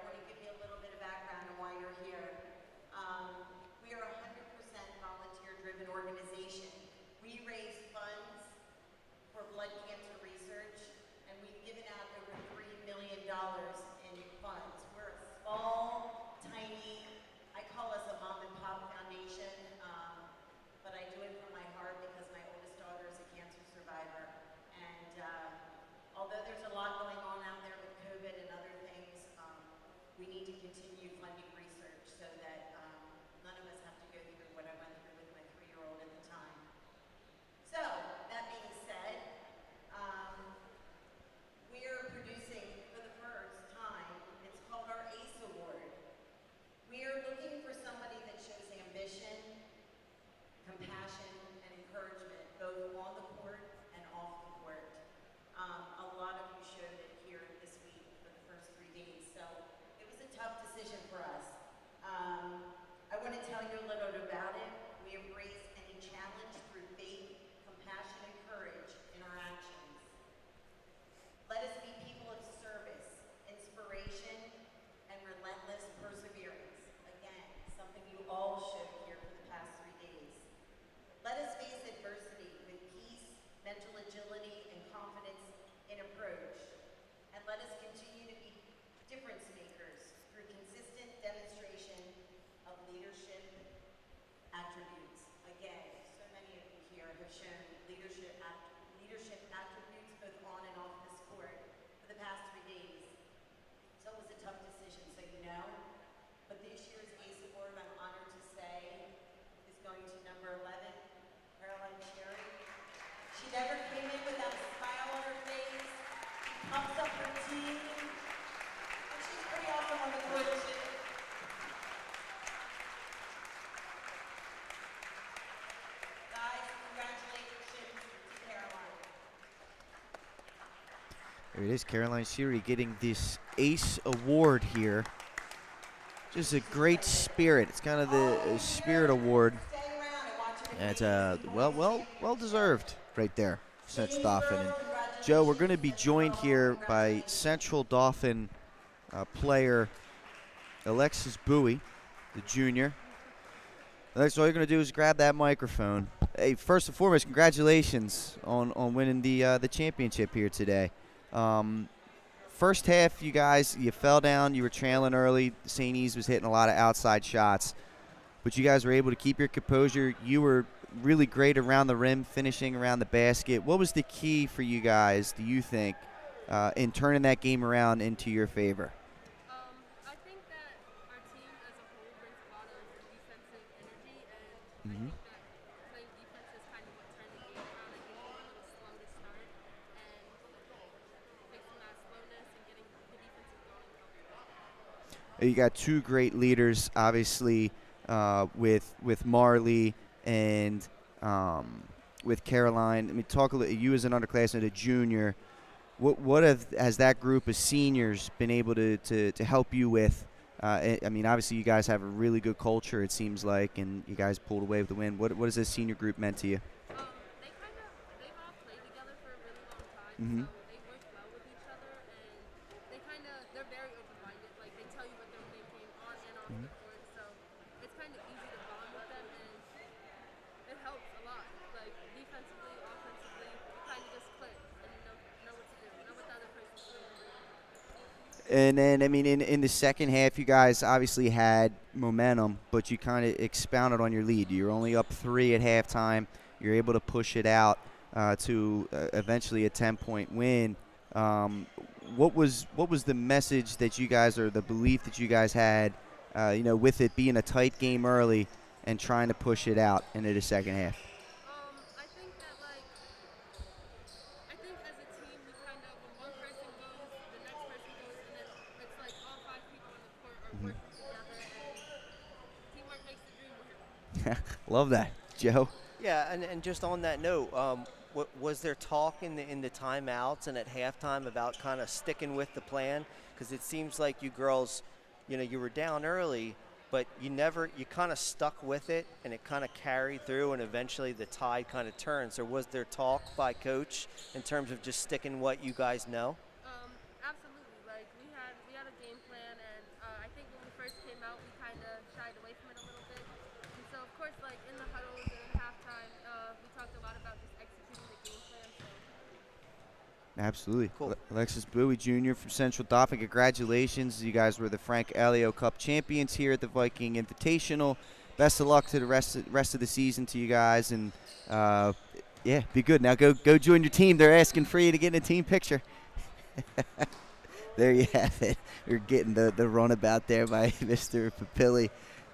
continue funding research so that none of us have to go through what I went through with my 3-year-old at the time. So, that being said, we are producing for the first time, it's called our ACE Award. We are looking for somebody that shows ambition, compassion, and encouragement, both on the court and off the court. A lot of you showed it here this week for the first 3 days, so it was a tough decision for us. I want to tell you a little bit about it. We embrace any challenge through faith, compassion, and courage in our actions. Let us be people of service, inspiration, and relentless perseverance. Again, something you all showed here for the past 3 days. Let us face adversity with peace, mental agility, and confidence in approach. And let us continue to be difference makers through consistent demonstration of leadership attributes. Again, so many of you here have shown leadership attributes both on and off this court for the past 3 days. So it was a tough decision, so you know. But this year's ACE Award, I'm honored to say, is going to number 11, Caroline Cherry. She never came in without a smile on her face. She pumps up her team. And she's pretty awesome on the court too. Guys, congratulations to Caroline. There it is, Caroline Sheary getting this ACE Award here. Just a great spirit. It's kind of the Spirit Award. And it's well deserved right there, Central Dauphin. And Joe, we're going to be joined here by Central Dauphin player Alexis Bowie, the junior. Alex, all you're going to do is grab that microphone. Hey, first and foremost, congratulations on winning the championship here today. First half, you guys, you fell down. You were trailing early. St. E's was hitting a lot of outside shots. But you guys were able to keep your composure. You were really great around the rim, finishing around the basket. What was the key for you guys, do you think, in turning that game around into your favor? I think that our team as a whole brings a lot of defensive energy, and I think that playing defense is kind of what turned the game around. I think we were a little slow to start, and fixing that slowness and getting the defensive going. You got two great leaders, obviously, with Marley and with Caroline. I mean, talk a little. You as an underclassman, a junior. What has that group of seniors been able to help you with? I mean, obviously, you guys have a really good culture, it seems like, and you guys pulled away with the win. What has this senior group meant to you? They've all played together for a really long time, so they work well with each other, and they're very open-minded. Like, they tell you what they're thinking on and off the court, so it's kind of easy to bond with them, and it helps a lot. Like, defensively, offensively, you kind of just click and know what to do, know what the other person's doing. And then, I mean, in the second half, you guys obviously had momentum, but you kind of expounded on your lead. You were only up 3 at halftime. You're able to push it out to eventually a 10-point win. What was the message that you guys, or the belief that you guys had, with it being a tight game early and trying to push it out into the second half? I think as a team, we kind of, when one person goes, the next person goes, and then it's like all 5 people on the court are working together, and teamwork makes the dream work. Love that, Joe. Yeah, and just on that note, was there talk in the timeouts and at halftime about kind of sticking with the plan? Because it seems like you girls, you were down early, but you kind of stuck with it, and it kind of carried through, and eventually the tide kind of turned. So was there talk by coach in terms of just sticking what you guys know? Absolutely. Like, we had a game plan, and I think when we first came out, we kind of shied away from it a little bit. And so, of course, like in the huddles and in halftime, we talked a lot about just executing the game plan. So. Absolutely. Cool. Alexis Bowie Jr. from Central Dauphin, congratulations. You guys were the Frank Elio Cup champions here at the Viking Invitational. Best of luck to the rest of the season to you guys, and be good. Now go join your team. They're asking for you to get in a team picture. There you have it. You're getting the runabout there by Mr. Papilli.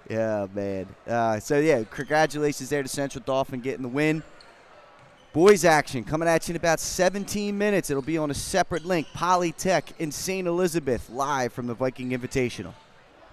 Yeah, man. So, yeah, congratulations there to Central Dauphin getting the win. Boys action coming at you in about 17 minutes. It'll be on a separate link. Polytech in St. Elizabeth live from the Viking Invitational.